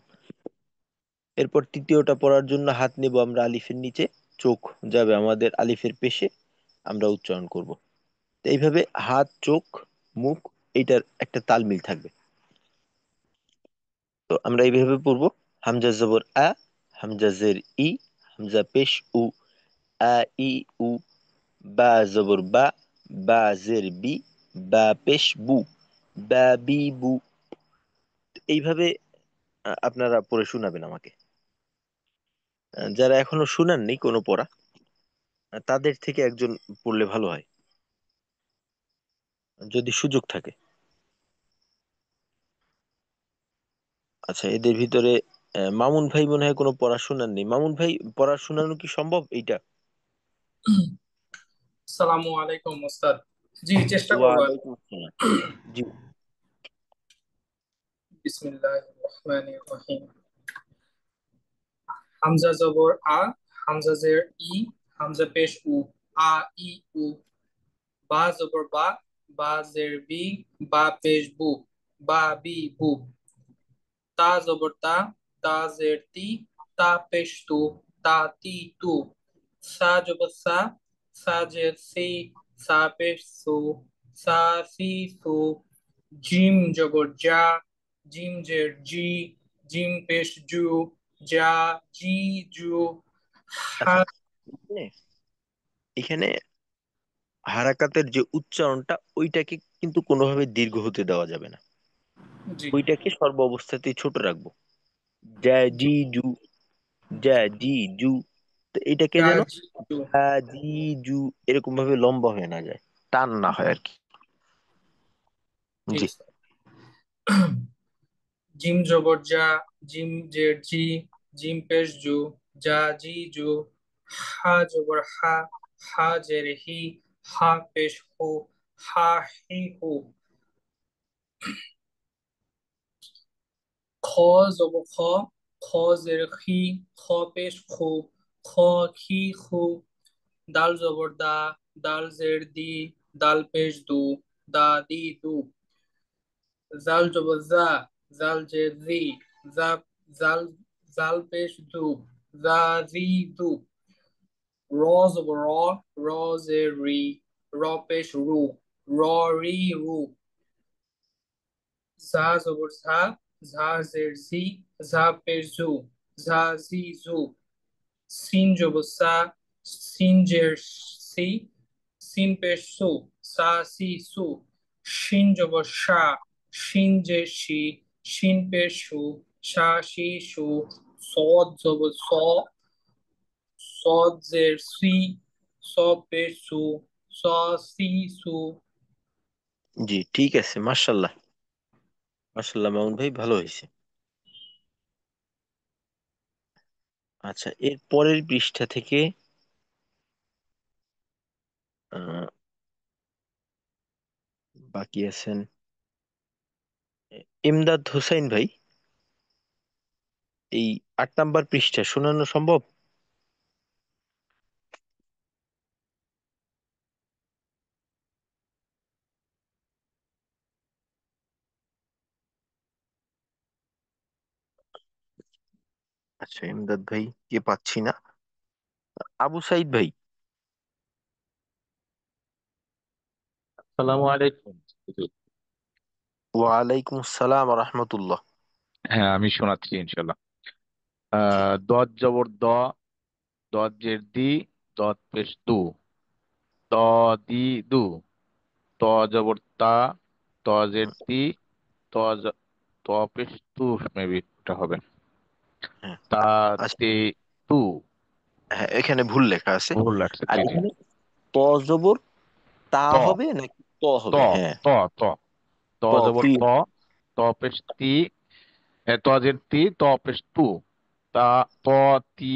এরপর তৃতীয়টা পড়ার জন্য হাত নেব আমরা আলিফের নিচে, চোখ যাবে আমাদের আলিফের পেশে, আমরা উচ্চারণ করব। তো এইভাবে হাত, চোখ, মুখ, এইটার একটা তালমিল থাকবে। তো আমরা এইভাবে পড়বো হামজা জবর আ, হামজা জের ই, হামজা পেশ উ, আ ই উ, বা জবর বা, বা জের বি, বা পেশ বু, বা বি বু। এইভাবে আপনারা পড়ে শোনাবেন আমাকে। যারা এখনো শুনাননি কোনো পড়া, তাদের থেকে একজন পড়লে ভালো হয় যদি সুযোগ থাকে। আচ্ছা, এদের ভিতরে মামুন ভাই মনে হয় কোনো পড়া শোনাননি। মামুন ভাই, পড়া শোনানো কি সম্ভব এইটা? আসসালামু আলাইকুম ওস্তাদ। জি, চেষ্টা করব। ওয়ালাইকুম আসসালাম। জি। বিসমিল্লাহির রহমানির রহিম। হামজা জবর আ, হামজা জের ই, হামজা পেশ উ, আ ই উ। বা জবর বা, বা জের বি, বা পেশ বু, বা বি বু। তা জবর তা, তা জের তি, তা পেশ তু, তা তি তু। সা জবর সা, সা জের সি, সা পেশ সু, সা সি সু। জিম জবর যা, জিম জের জি, জিম পেশ জু, যা জি জু। হা। আচ্ছা, এখানে এখানে হারাকাতের যে উচ্চারণটা ওইটাকে কিন্তু কোনোভাবে দীর্ঘ হতে দেওয়া যাবে না। জি ওইটাকে সর্ব অবস্থাতেই ছোট রাখবো। জ্যা জি। জি জু, জ্যা জি জু। তো এটাকে যা যেন জি জু। জ্যা জি জু এরকম ভাবে লম্বা হয়ে না যায়, টান না হয় আর কি। জি জি। স্যার। জিম জবর যা, জিম জের জি, জিম পেশ জু, যা জি জু। হা জবর হা, হা জের হি, হা পেশ হু, হা হি হু। খ জবর খ, খ জের হি, খ পেশ খু, খ হি খু। দাল জবর দা, দাল জের দি, দাল পেশ দু, দা দি দু। জাল জবর জা, জাল জের জি, জা জাল জাল পেশ দু, জা জি দু। র জবর র, র জের রি, র পেশ রু, র রি রু। ঝা জবর ঝা, ঝা জের ঝি, ঝা পেশ জু, ঝা জি জু। সিন জবর সা, সিন জের সি, সিন পেশ সু, সা সি সু। শিন জবর শা, শিন জের শি, শিন পেশ সু, শা শি সু। সদ জবর স, সদ জের সি, স পেশ সু, স সি সু। জি ঠিক আছে, মার্শাল্লাহ। মার্শাল্লাহ মামুন ভাই, ভালো হয়েছে। আচ্ছা, এর পরের পৃষ্ঠা থেকে আহ, বাকি আছেন ইমদাদ হোসাইন ভাই। এই 8 নাম্বার পৃষ্ঠা শোনানো সম্ভব? আচ্ছা, ইমদাদ ভাই কে পাচ্ছি না। আবু সাইদ ভাই। আসসালামু আলাইকুম। ওয়ালাইকুম আসসালাম রহমতুল্লাহ। হ্যাঁ, আমি শোনাচ্ছি ইনশাল্লাহ। জি। দত জবর দ, দত জের দি, দত পেশ দু, ত দি দু। ত জবর তা, ত জের তি, ত জ- ত পেশ তু, মেবি এটা হবে। হ্যাঁ। তা আচ্ছা, তে তু। হ্যাঁ এখানে ভুল লেখা আছে। ভুল লাগছে, আর জি জি। এখানে ত জবর তা ত হবে নাকি ত ত হবে? হ্যাঁ। ত ত ত ত জবর প্রিয়। ত, ত পেশ তি, ত জের তি, ত পেশ তু। তা ত তি,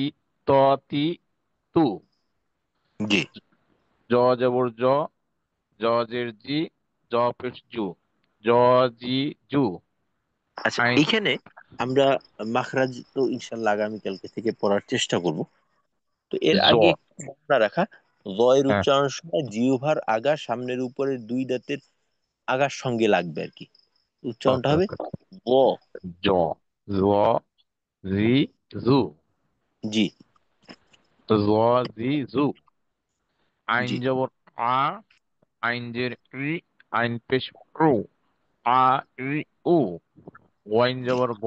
ত তি তু। জি। জ জবর জ, জ জের জি, জ পেশ জু, জ জি জু। আচ্ছা, আইন এখানে আমরা মাখরাজ তো ইনশাল্লাহ আগামীকালকে থেকে পড়ার চেষ্টা করব। তো এর জ। আগে একটু ধারণা রাখা, জয়ের হ্যাঁ, উচ্চারণের সময় জিহ্বার আগা সামনের উপরের দুই দাঁতের আগার সঙ্গে লাগবে আর কি। উচ্চারণটা ওকে হবে ওকে। ব। জ, জ, জি, জু। জি। জ, জি, জু। আইন জি। জবর আ, আইন জের ই, আইন পেশ রু, আ ই উ। ওয়াইন জি। জবর গ,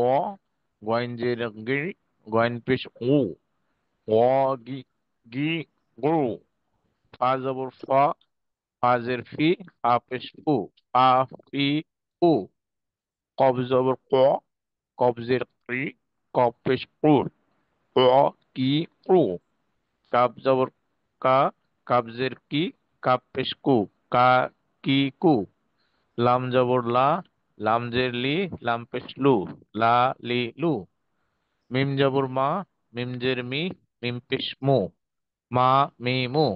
ওয়াইন জের গি, ওয়াইন পেশ উ, ও গি, গি গু। ফা জবর ফা, ফা জের ফি, ফা পেশ ফু, ফা ফি ফু। কব জবর ক, কবজের কি, কব পেশ কুর, ক কি ক্রু। কাব জবর কা, কাবজের কি, কাপ পেশ কু, কা কি কু। লাম জবর লা, লামজের লি, লাম পেশ লু, লা লি লু। মিম জবর মা, মিমজের মি, মিম পেশ মু, মা মি মু।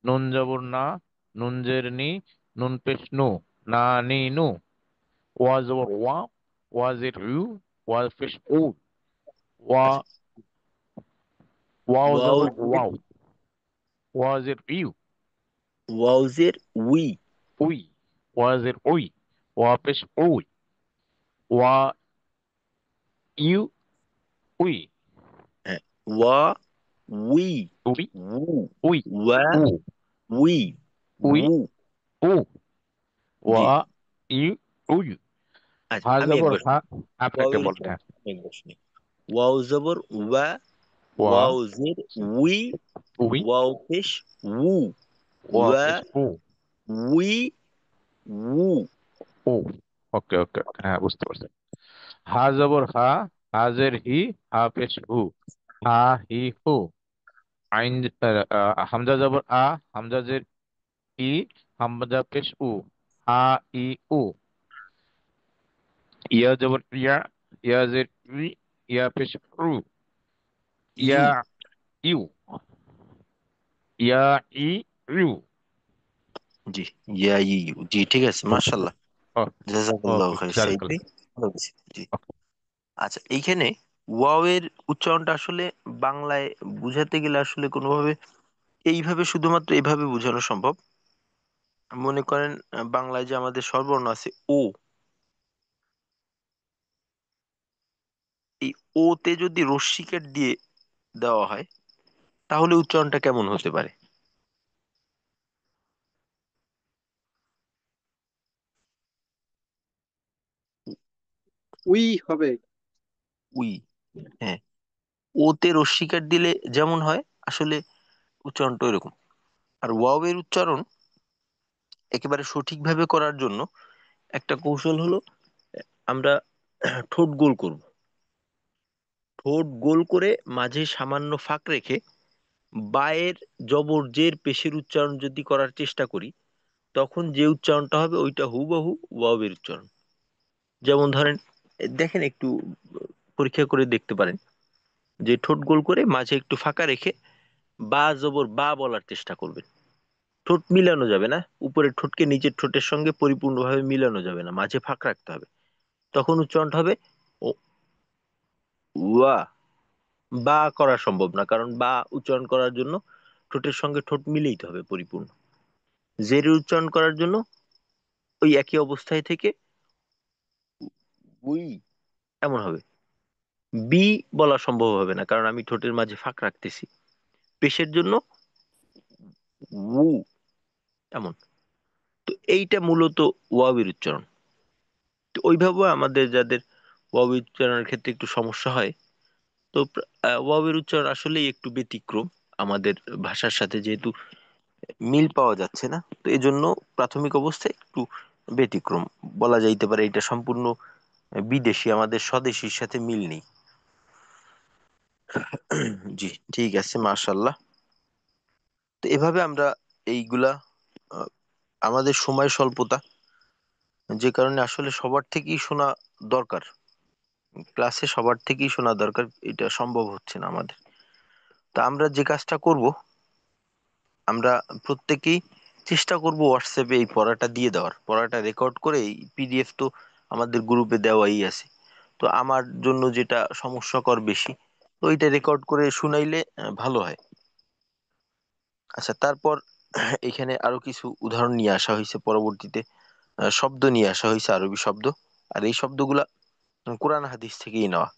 নুন জবর না, নুনজের নি, নুন পেশ নু, না নি নু। ওয়া জবর ওয়া, ওয়াজের ইউ, ওয়া পেশ উ, ওয়া আচ্ছা, ওয়াও জবর ওয়াউজের ওয়াও, ওয়াজের ইউ, ওয়াউজের উই। উই, ওয়াজের উই, ওয়া পেশ উই, ওয়া ইউ, উই, হ্যাঁ, ওয়া উই, উই, উ, উই, ওয়া উ, উই, উই, উ। উ, জি, ওয়া ইউ, উই। আচ্ছা, হা আমি জবর একবার হা, শুনি। আপনারটা ওয়াওয়ের বলেন, উচ্চারণ হ্যাঁ। আমি একবার শুনি। ওয়াও জবর ওয়া, ওয়া, ওয়াউজের উই, উই, ওয়াও পেশ উ, ওয়া ওয়া পেশ উ, উই, উ। উ। ওকে, ওকে, হ্যাঁ, বুঝতে পারছি। হা জবর হা, হাজের হি, হা পেশ হু, হা হি হু। আইন হামজা জবর আ, হামজা জের ই, হামজা পেশ উ, হা ই উ। ইয়া জবর ইয়া, ইয়া জের ই, ইয়া পেশ উ, ইউ। ইয়া ইউ, ইয়া ই ইউ। জি, ইয়া ইউ। জি, ঠিক আছে, মাশাআল্লাহ। জাযাকাল্লাহু ওকে, খাইর সাইদ জাজাকাল্লাহ। ভাই। ভালো বলছি। জি। আচ্ছা, এইখানে ওয়াও এর উচ্চারণটা আসলে বাংলায় বুঝাতে গেলে আসলে কোনোভাবে এইভাবে শুধুমাত্র এইভাবে বোঝানো সম্ভব। মনে করেন বাংলায় যে আমাদের স্বরবর্ণ আছে ও, এই ও তে যদি রস্যিকার দিয়ে দেওয়া হয় তাহলে উচ্চারণটা কেমন হতে পারে? উই হবে। উই, হ্যাঁ। ও তে রস্যিকার দিলে যেমন হয় আসলে উচ্চারণটা এরকম। আর ওয়াও এর উচ্চারণ একেবারে সঠিকভাবে করার জন্য একটা কৌশল হলো আমরা ঠোঁট গোল করব। ঠোঁট গোল করে মাঝে সামান্য ফাঁক রেখে বায়ের জবর জের পেশের উচ্চারণ যদি করার চেষ্টা করি তখন যে উচ্চারণটা হবে ওইটা হুবহু ওয়াও এর উচ্চারণ। যেমন ধরেন, দেখেন একটু পরীক্ষা করে দেখতে পারেন যে ঠোঁট গোল করে মাঝে একটু ফাঁকা রেখে বা জবর বা বলার চেষ্টা করবেন। ঠোঁট মিলানো যাবে না, উপরের ঠোঁটকে নিচের ঠোঁটের সঙ্গে পরিপূর্ণভাবে মিলানো যাবে না, মাঝে ফাঁক রাখতে হবে। তখন উচ্চারণটা হবে ও, ওয়া। বা করা সম্ভব না, কারণ বা উচ্চারণ করার জন্য ঠোঁটের সঙ্গে ঠোঁট মিলাইতে হবে পরিপূর্ণ। জের উচ্চারণ করার জন্য ওই একই অবস্থায় থেকে উই এমন হবে। বি বলা সম্ভব হবে না, কারণ আমি ঠোঁটের মাঝে ফাঁক রাখতেছি। পেশের জন্য উ এমন। তো এইটা মূলত ওয়াবির উচ্চারণ। তো ওইভাবে আমাদের যাদের ওয়াও উচ্চারণের ক্ষেত্রে একটু সমস্যা হয়, তো ওয়াও এর উচ্চারণ আসলেই একটু ব্যতিক্রম আমাদের ভাষার সাথে, যেহেতু মিল পাওয়া যাচ্ছে না, তো এজন্য প্রাথমিক অবস্থায় একটু ব্যতিক্রম বলা যাইতে পারে। এটা সম্পূর্ণ বিদেশি, আমাদের স্বদেশীর সাথে মিল নেই। জি, ঠিক আছে, মাশাল্লাহ। তো এভাবে আমরা এইগুলা আহ, আমাদের সময় স্বল্পতা, যে কারণে আসলে সবার থেকেই শোনা দরকার, ক্লাসে সবার থেকেই শোনা দরকার, এটা সম্ভব হচ্ছে না আমাদের। তা আমরা যে কাজটা করব, আমরা প্রত্যেকেই চেষ্টা করব হোয়াটসঅ্যাপে এই পড়াটা দিয়ে দেওয়ার, পড়াটা রেকর্ড করে এই পিডিএফ তো আমাদের গ্রুপে দেওয়াই আছে। তো আমার জন্য যেটা সমস্যাকর বেশি, তো ওইটা রেকর্ড করে শুনাইলে ভালো হয়। আচ্ছা, তারপর এখানে আরো কিছু উদাহরণ নিয়ে আসা হয়েছে পরবর্তীতে, শব্দ নিয়ে আসা হয়েছে, আরবি শব্দ। আর এই শব্দগুলা কোরআন হাদিস থেকেই নেওয়া।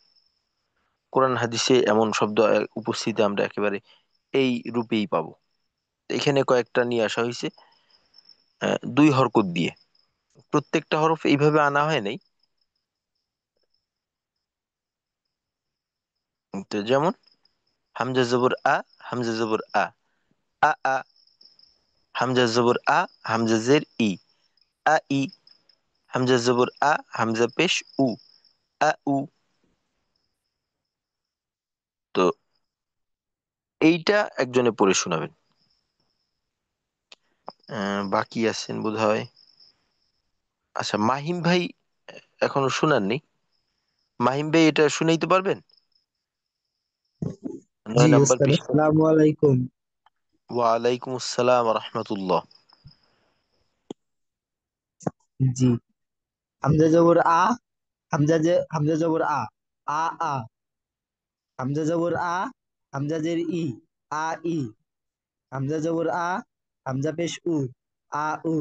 কোরআন হাদিসে এমন শব্দ উপস্থিতি আমরা একেবারে এই রূপেই পাবো। তো এখানে কয়েকটা নিয়ে আসা হয়েছে দুই হরকত দিয়ে। প্রত্যেকটা হরফ এইভাবে আনা হয় নাই। তো যেমন হামজা জবর আ, হামজা জবর আ, আ আ। হামজা জবর আ, হামজা জের ই, আ ই। হামজা জবর আ, হামজা পেশ উ, আ উ। তো এইটা একজনে পড়ে শোনাবেন। বাকি আছেন বোধহয়। আচ্ছা, মাহিম ভাই এখনো শোনাননি। মাহিম ভাই এটা শুনাইতে পারবেন? জি 9 নাম্বার ওস্তাদ, পৃষ্ঠা। আসসালামু আলাইকুম। ওয়ালাইকুম আসসালাম রহমতুল্লাহ। জি, হামজা জবর আ, হামজা জবর আ, আ আ। হামজা জবর আ, হামজা জের ই, আ ই। হামজা জবর আ, হামজা পেশ উ, আ উ।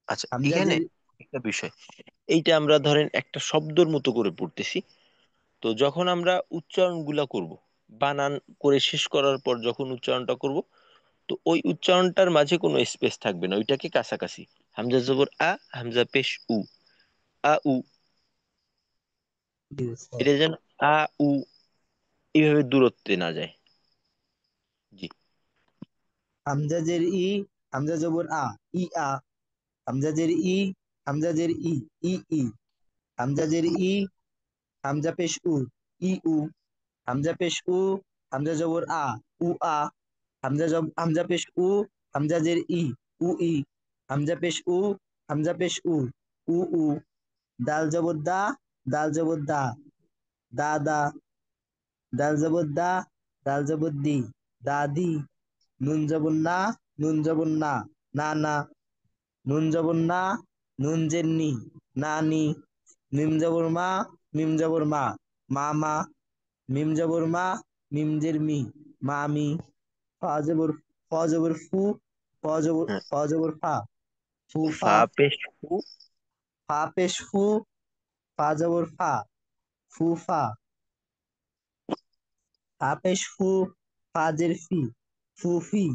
আচ্ছা, হামজা এখানে জের একটা বিষয়, এইটা আমরা ধরেন একটা শব্দের মতো করে পড়তেছি। তো যখন আমরা উচ্চারণগুলা করব, বানান করে শেষ করার পর যখন উচ্চারণটা করব, তো ওই উচ্চারণটার মাঝে কোনো স্পেস থাকবে না, ওইটাকে কাছাকাছি হামজা জবর আ, হামজা পেশ উ, আ উ, এটা যেন আ উ এইভাবে দূরত্বে না যায়। জি। হামজা জের ই, হামজা জবর আ, ই আ। হামজা জের ই, হামজা জের ই, ই ই। হামজা জের ই, হামজা পেশ উ, ই উ। হামজা পেশ উ, হামজা জবর আ, উ আ। হামজা পেশ উ, হামজা জের ই, উ ই। হামজা পেশ উ, হামজা পেশ উ, উ উ। দাল জবর দা, দাল জবর দা, দা দা। দাল জবর দা, দাল জবর দি, দাদি। নুন জবর না, নুন জবর না, না না। নুন জবর না, নুন জের নি, না নি। মিম জবর মা, মিম জবর মা, মা মা। মিম জবর মা, মিম জের মি, মামি। ফা জবর, ফ জবর ফু, হ্যাঁ, ফ জবর ফা, ফু ফা। ফা পেশ ফু। ফা পেশ ফু, ফা জবর ফা, ফু ফা। ফা পেশ ফু, ফা জের ফি, ফুফি।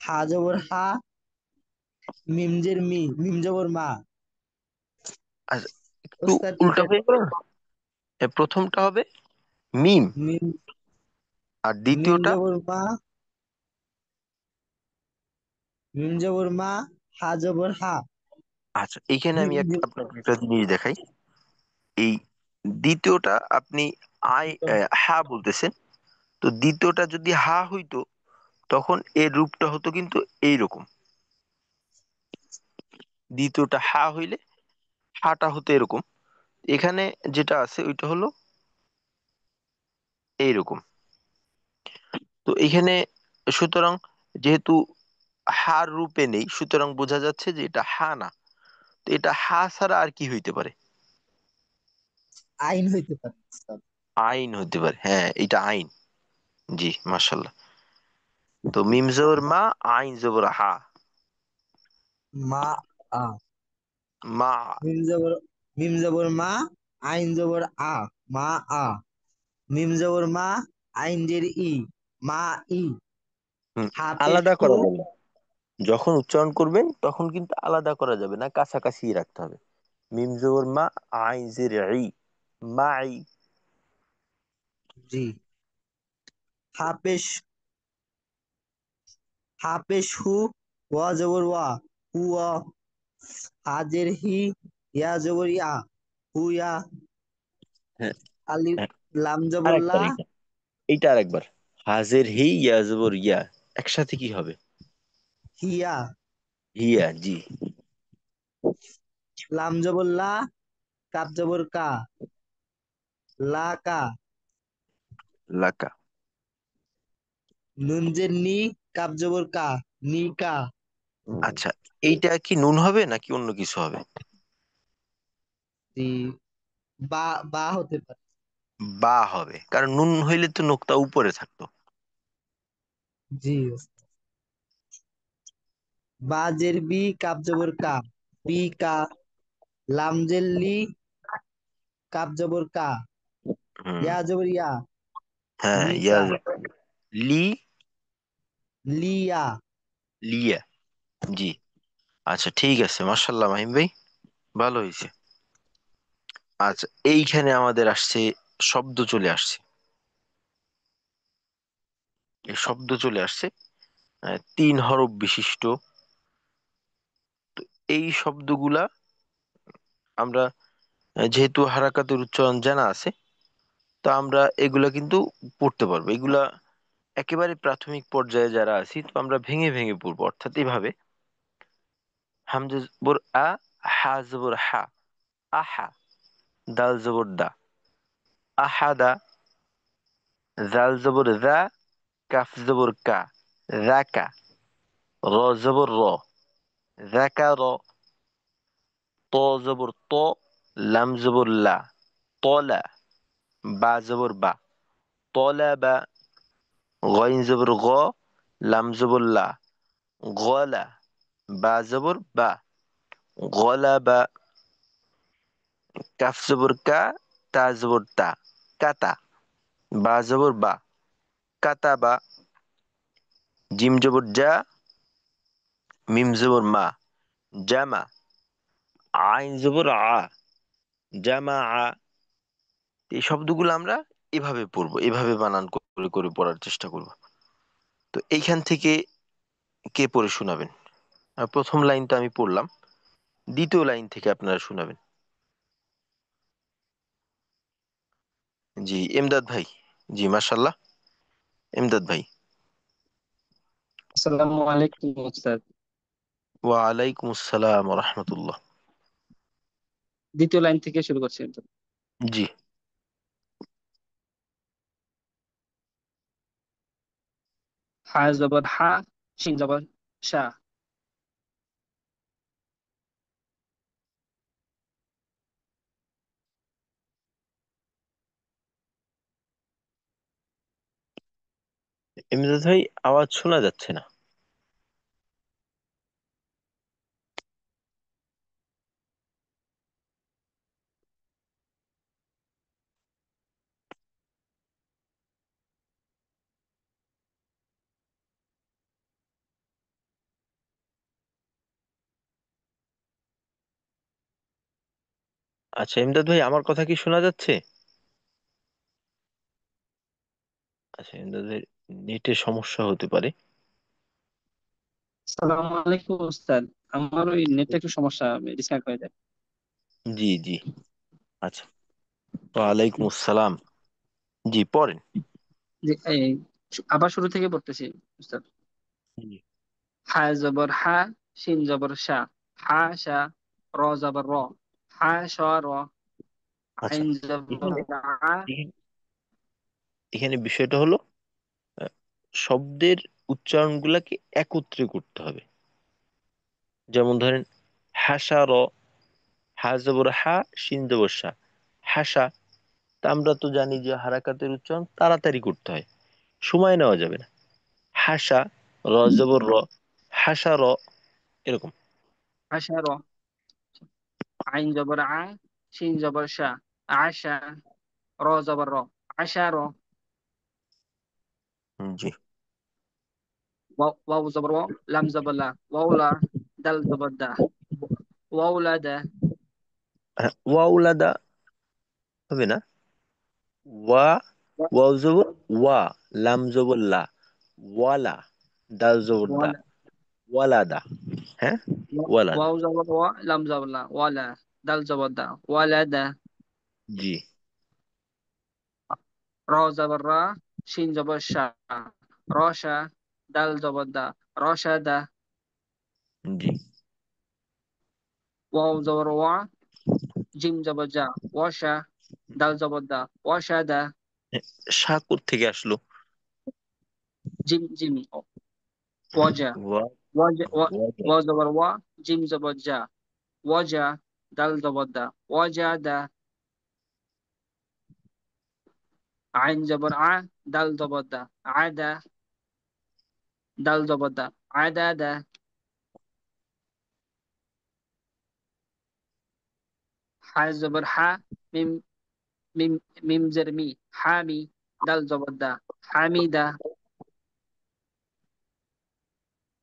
হা জবর হা, মিম জের মি, মিম জবর মা। আচ্ছা, একটু ওস্তাদ উল্টা এটা হয়ে গেল না? প্রথমটা হবে মিম, মিম, আর মিম দ্বিতীয়টা জবর মা, মিম জবর মা, হা জবর হা। আচ্ছা, এইখানে মিম আমি জবর আপনাকে একটা জিনিস দেখাই। এই দ্বিতীয়টা আপনি আই হা বলতেছেন, তো দ্বিতীয়টা যদি হা হইতো তখন এর রূপটা হতো কিন্তু এইরকম। দ্বিতীয়টা হা হইলে হাটা হতো এরকম। এখানে যেটা আছে ওইটা হলো এইরকম। তো এখানে সুতরাং যেহেতু হার রূপে নেই, সুতরাং বোঝা যাচ্ছে যে এটা হা না। তো এটা হা ছাড়া আর কি হইতে পারে? আইন হইতে পারে ওস্তাদ। আইন হইতে পারে, হ্যাঁ, এটা আইন। জি, মাশাল্লাহ। তো মিম জবর মা, আইন জবর হা, মা আ। মা। মিম জবর, মিম জবর মা, আইন জবর আ, মা আ। মিম জবর মা, আইন জের ই, মা ই। হুম, হা পেশ আলাদা ফু, করা যাবে না। যখন উচ্চারণ করবেন তখন কিন্তু আলাদা করা যাবে না, কাছাকাছি রাখতে হবে। মিম জবর মা, আইন জের ই, মাই। জি। হা পেশ, হা পেশ হু, ওয়া জবর ওয়া, হুয়া। হা জের হি, ইয়া জবর ইয়া, হুয়া। হ্যাঁ, আলিফ, হ্যাঁ, লাম জবর আরেকবার লা, এইটা আরেকবার। হাজের হি, ইয়া জবর ইয়া, একসাথে কি হবে? হিয়া। হিয়া, জি। লাম জবর লা, কাপ জবর কা, লা কা। লাকা। নুন জের নি, কাপ জবর কা, নি কা। আচ্ছা, এইটা কি নুন হবে নাকি অন্য কিছু হবে? জি, বা, বা হতে পারে। বা হবে, কারণ নুন হইলে তো নোকতা উপরে থাকতো। জি। বা জের বি, কাপ জবর কা, বি কা। লাম জের লি, কাপ জবর কা, হুম। ইয়া জবর ইয়া, হ্যাঁ, লি ইয়া কা, লি, লিয়া। লিয়া। জি। আচ্ছা, ঠিক আছে, মাশাল্লাহ মাহিম ভাই, ভালো হয়েছে। আচ্ছা, এইখানে আমাদের আসছে, শব্দ চলে আসছে। এই শব্দ চলে আসছে, 3 হরফ বিশিষ্ট। এই শব্দগুলা আমরা, যেহেতু হারাকাতের উচ্চারণ জানা আছে, তো আমরা এগুলা কিন্তু পড়তে পারবো। এগুলা একেবারে প্রাথমিক পর্যায়ে যারা আছি, তো আমরা ভেঙে ভেঙে পড়বো। অর্থাৎ এভাবে হামজা জবর আ, হা জবর হা, আহা। দাল জবর দা, আহাদা। জাল জবর দা, কাফ জবর কা, রাকা। র জবর র, রাকা র। ত জবর ত, লাম জবর লা, তলা, বা জবর বা, তলা বা, গইন জবর গ, লাম জবর লা, গলা, বা জবর বা, গলা বা, কাফ জবর কা, তা জবর তা, কাতা, বা জবর বা, কাতা বা, জিম জবর জা, মিম জবর মা, জামা, আইন জবর আ, জামা আ। এই শব্দগুলো আমরা এভাবে পড়বো, এভাবে বানান করে করে পড়ার চেষ্টা করব। তো এইখান থেকে কে পড়ে শোনাবেন? প্রথম লাইনটা আমি পড়লাম, দ্বিতীয় লাইন থেকে আপনারা শোনাবেন। জি এমদাদ ভাই। জি মাশাল্লাহ, এমদাদ ভাই। আসসালামু আলাইকুম ওস্তাদ। ওয়ালাইকুম আসসালাম ওয়া রাহমাতুল্লাহ। দ্বিতীয় লাইন থেকে শুরু করছি একদম। জি। হা জবর হা, শিন জবর শা। এমদাদ ভাই আওয়াজ শোনা যাচ্ছে না। আচ্ছা এমদাদ ভাই, আমার কথা কি শোনা যাচ্ছে? আচ্ছা এমদাদ ভাই নেটের সমস্যা হতে পারে। আসসালামু আলাইকুম ওস্তাদ। আমার ওই নেটে একটু সমস্যা, ডিসকানেক্ট হয়ে যায়। জি জি। আচ্ছা, ওয়ালাইকুম আসসালাম। জি পড়েন। যে এই আবার শুরু থেকে পড়তেছি ওস্তাদ। জি। হা জবর হা, শিন জবর শা, হা শা, র জবর র, হা শ র, আচ্ছা, আইন জবর এখানে আ। এখানে এখানে বিষয়টা হলো আহ, শব্দের উচ্চারণগুলোকে একত্রে করতে হবে। যেমন ধরেন হাসা র, হা জবর হা, শিন জবর শা, হাসা। তা আমরা তো জানি যে হারাকাতের উচ্চারণ তাড়াতাড়ি করতে হয়, সময় নেওয়া যাবে না। হাসা, র জবর র, হাসা র, এরকম। হাসা র, আইন জবর আ, শিন জবর শা, আশা, র জবর র, আশা র। জি। ওয়াও জবর ওয়াও, লাম জবর লা, ওয়াউলা, দাল জবর দা, ওয়াউলা দা। হ্যাঁ, ওয়াউলাদা হবে না। ওয়া, ওয়াও জবর ওয়া, লাম জবর লা, ওয়ালা, দাল জবর দা, ওয়ালা, ওয়ালাদা। হ্যাঁ, ওয়ালাদা। ওয়াও জবর ওয়া, লাম জবর লা, ওয়ালা, দাল জবর দা, ওয়ালা দা। জি র জবর রা, শিন জবর শা, রশা, দাল জবর দা, রশা দা। জি। ওয়াও জবর ওয়া, জিম জবর জা, ওয়াশা, দাল জবর দা, ওয়াশা দা। সাকুর থেকে আসলো। জিম জিম ওয়াজা, ওয়া, ওয়াজা ওয়াজা। ওয়া জবর ওয়া, জিম জবর জা, ওয়াজা, দাল জবর দা, ওয়াজা দা। আইন জবর আ, দাল জবর দা, আদা, দাল জবর দা, আদা দা। হা জবর হা, মিম মিম মিম জের মি, হামি, দাল জবর দা, হামিদা।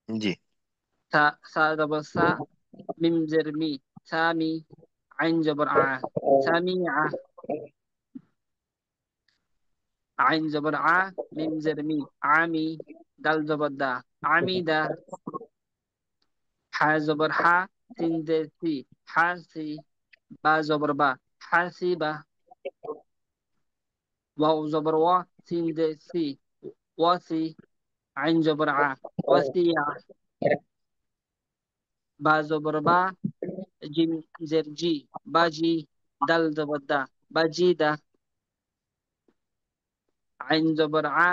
জি সা সা জবর সা, মিম জের মি, সামি, আইন জবর আ, সামি আ। আইন জবর আ, মিম জের মি, আমি, দাল জবর দা, আমিদা। হা জবর হা, সিন জের সি, হাসি, বা জবর বা, হাসিবা। ওয়াও জবর ওয়া, সিন জের সি, ওয়াসি, আইন জবর আ, ওয়াসিয়া। বা জবর বা, জিম জের জি, বাজি, দাল জবর দা, বাজিদা। আইন জবর আ,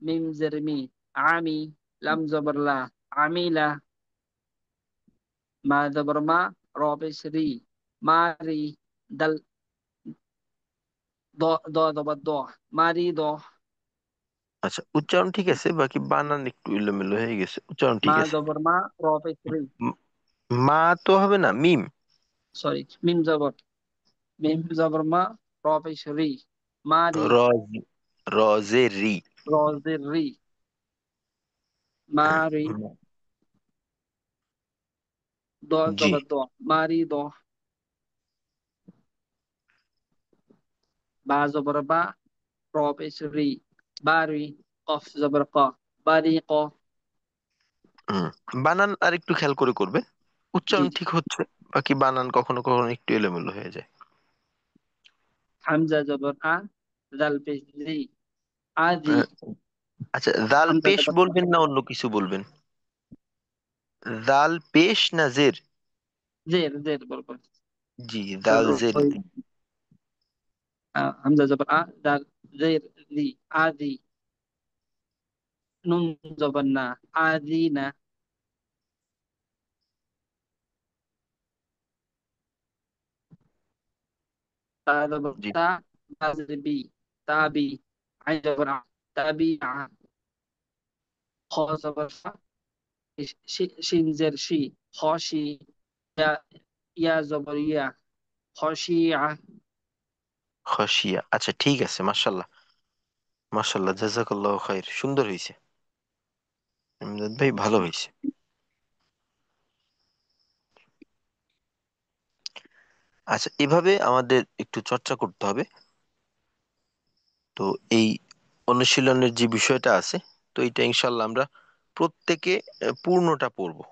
মিম জের মি, আমি, লাম জবর লা, আমিলা। মা জবর মা, র পেশ রি, মারি, দাল দ দ জবর দ মারি দ আচ্ছা, উচ্চারণ ঠিক আছে, বাকি বানান একটু এলোমেলো হয়ে গেছে। উচ্চারণ ঠিক মা আছে। জবর মা র পেশ রি ম- মা তো হবে না, মিম। সরি মিম জবর মা র পেশ রি মারি র রজে রি। র জের রি মারি হুম, দ জি। জবর দ মারি দ বা জবর বা র পেশ রি বারি কফ জবর ক বারি ক হুম, বানান আর একটু খেয়াল করে করবে। জি উচ্চারণ জি ঠিক হচ্ছে, বাকি বানান কখনো কখনো একটু এলোমেলো হয়ে যায়। হামজা জবর আ জাল পেশ জি আদি আহ, আচ্ছা, দাল হামজা পেশ জবর বলবেন না অন্য কিছু বলবেন? দাল পেশ না জের? জের জের বলবো জি, দাল জের ওই জি। হামজা জবর আ জাল জের রি আদি নুন জবর না আদি না তা জবর জি। তা বা জের বি তাবি আইন জবর আ তাবি আ খ জবর ফা শিন জের শি খশি ইয়া ইয়া জবর ইয়া খশিয়া খসিয়া, আচ্ছা ঠিক আছে, মাশাল্লাহ। মাশাল্লাহ, জাযাকাল্লাহু খাইর, সুন্দর হয়েছে। ইমদাদ ভাই, ভালো হয়েছে। আচ্ছা, এভাবে আমাদের একটু চর্চা করতে হবে। তো এই অনুশীলনের যে বিষয়টা আছে, তো এটা ইনশাল্লাহ আমরা প্রত্যেকে পূর্ণটা পড়বো।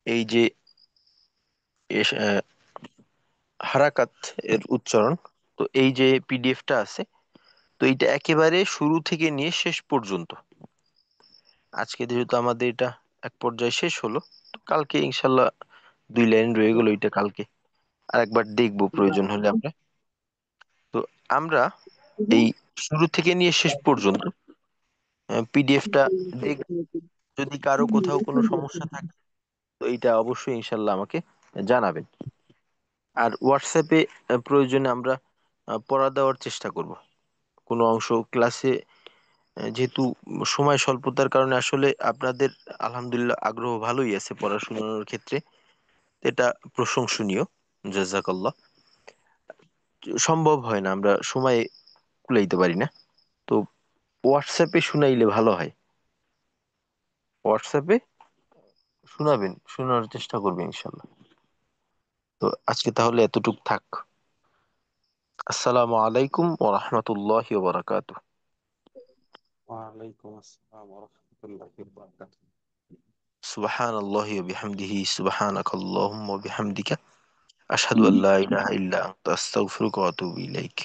এই যে হারাকাত এর উচ্চারণ, তো এই যে পিডিএফটা আছে, তো এটা একেবারে শুরু থেকে নিয়ে শেষ পর্যন্ত। আজকে যেহেতু আমাদের এটা এক পর্যায়ে শেষ হলো, তো কালকে ইনশাল্লাহ 2 লাইন রয়ে গেল, এটা কালকে আরেকবার দেখবো প্রয়োজন হলে আমরা। তো আমরা এই শুরু থেকে নিয়ে শেষ পর্যন্ত পিডিএফটা দেখ, যদি কারো কোথাও কোনো সমস্যা থাকে, তো এইটা অবশ্যই ইনশাল্লাহ আমাকে জানাবেন। আর হোয়াটসঅ্যাপে প্রয়োজনে আমরা পড়া দেওয়ার চেষ্টা করব। কোনো অংশ ক্লাসে যেহেতু সময় স্বল্পতার কারণে আসলে আপনাদের আলহামদুলিল্লাহ আগ্রহ ভালোই আছে পড়াশোনার ক্ষেত্রে, তো এটা প্রশংসনীয়। জাযাকাল্লাহ। সম্ভব হয় না, আমরা সময় কুলাইতে পারি না। তো হোয়াটসঅ্যাপে শুনাইলে ভালো হয়। হোয়াটসঅ্যাপে শোনাবেন, শোনার চেষ্টা করবে ইনশাল্লাহ। তো আজকে তাহলে এতটুক থাক। আসসালামু আলাইকুম ওয়া রাহমাতুল্লাহি ওয়া বারাকাতুহু। ওয়ালাইকুম আসসালাম ওয়া রাহমাতুল্লাহি ওয়া বারাকাতুহু। সুবহানাল্লাহি ওয়া বিহামদিহি, সুবহানাকাল্লাহুম্মা ওয়া বিহামদিকা, আশহাদু আল্লা ইলাহা ইল্লা আনতা, আস্তাগফিরুকা ওয়া আতুবু ইলাইক।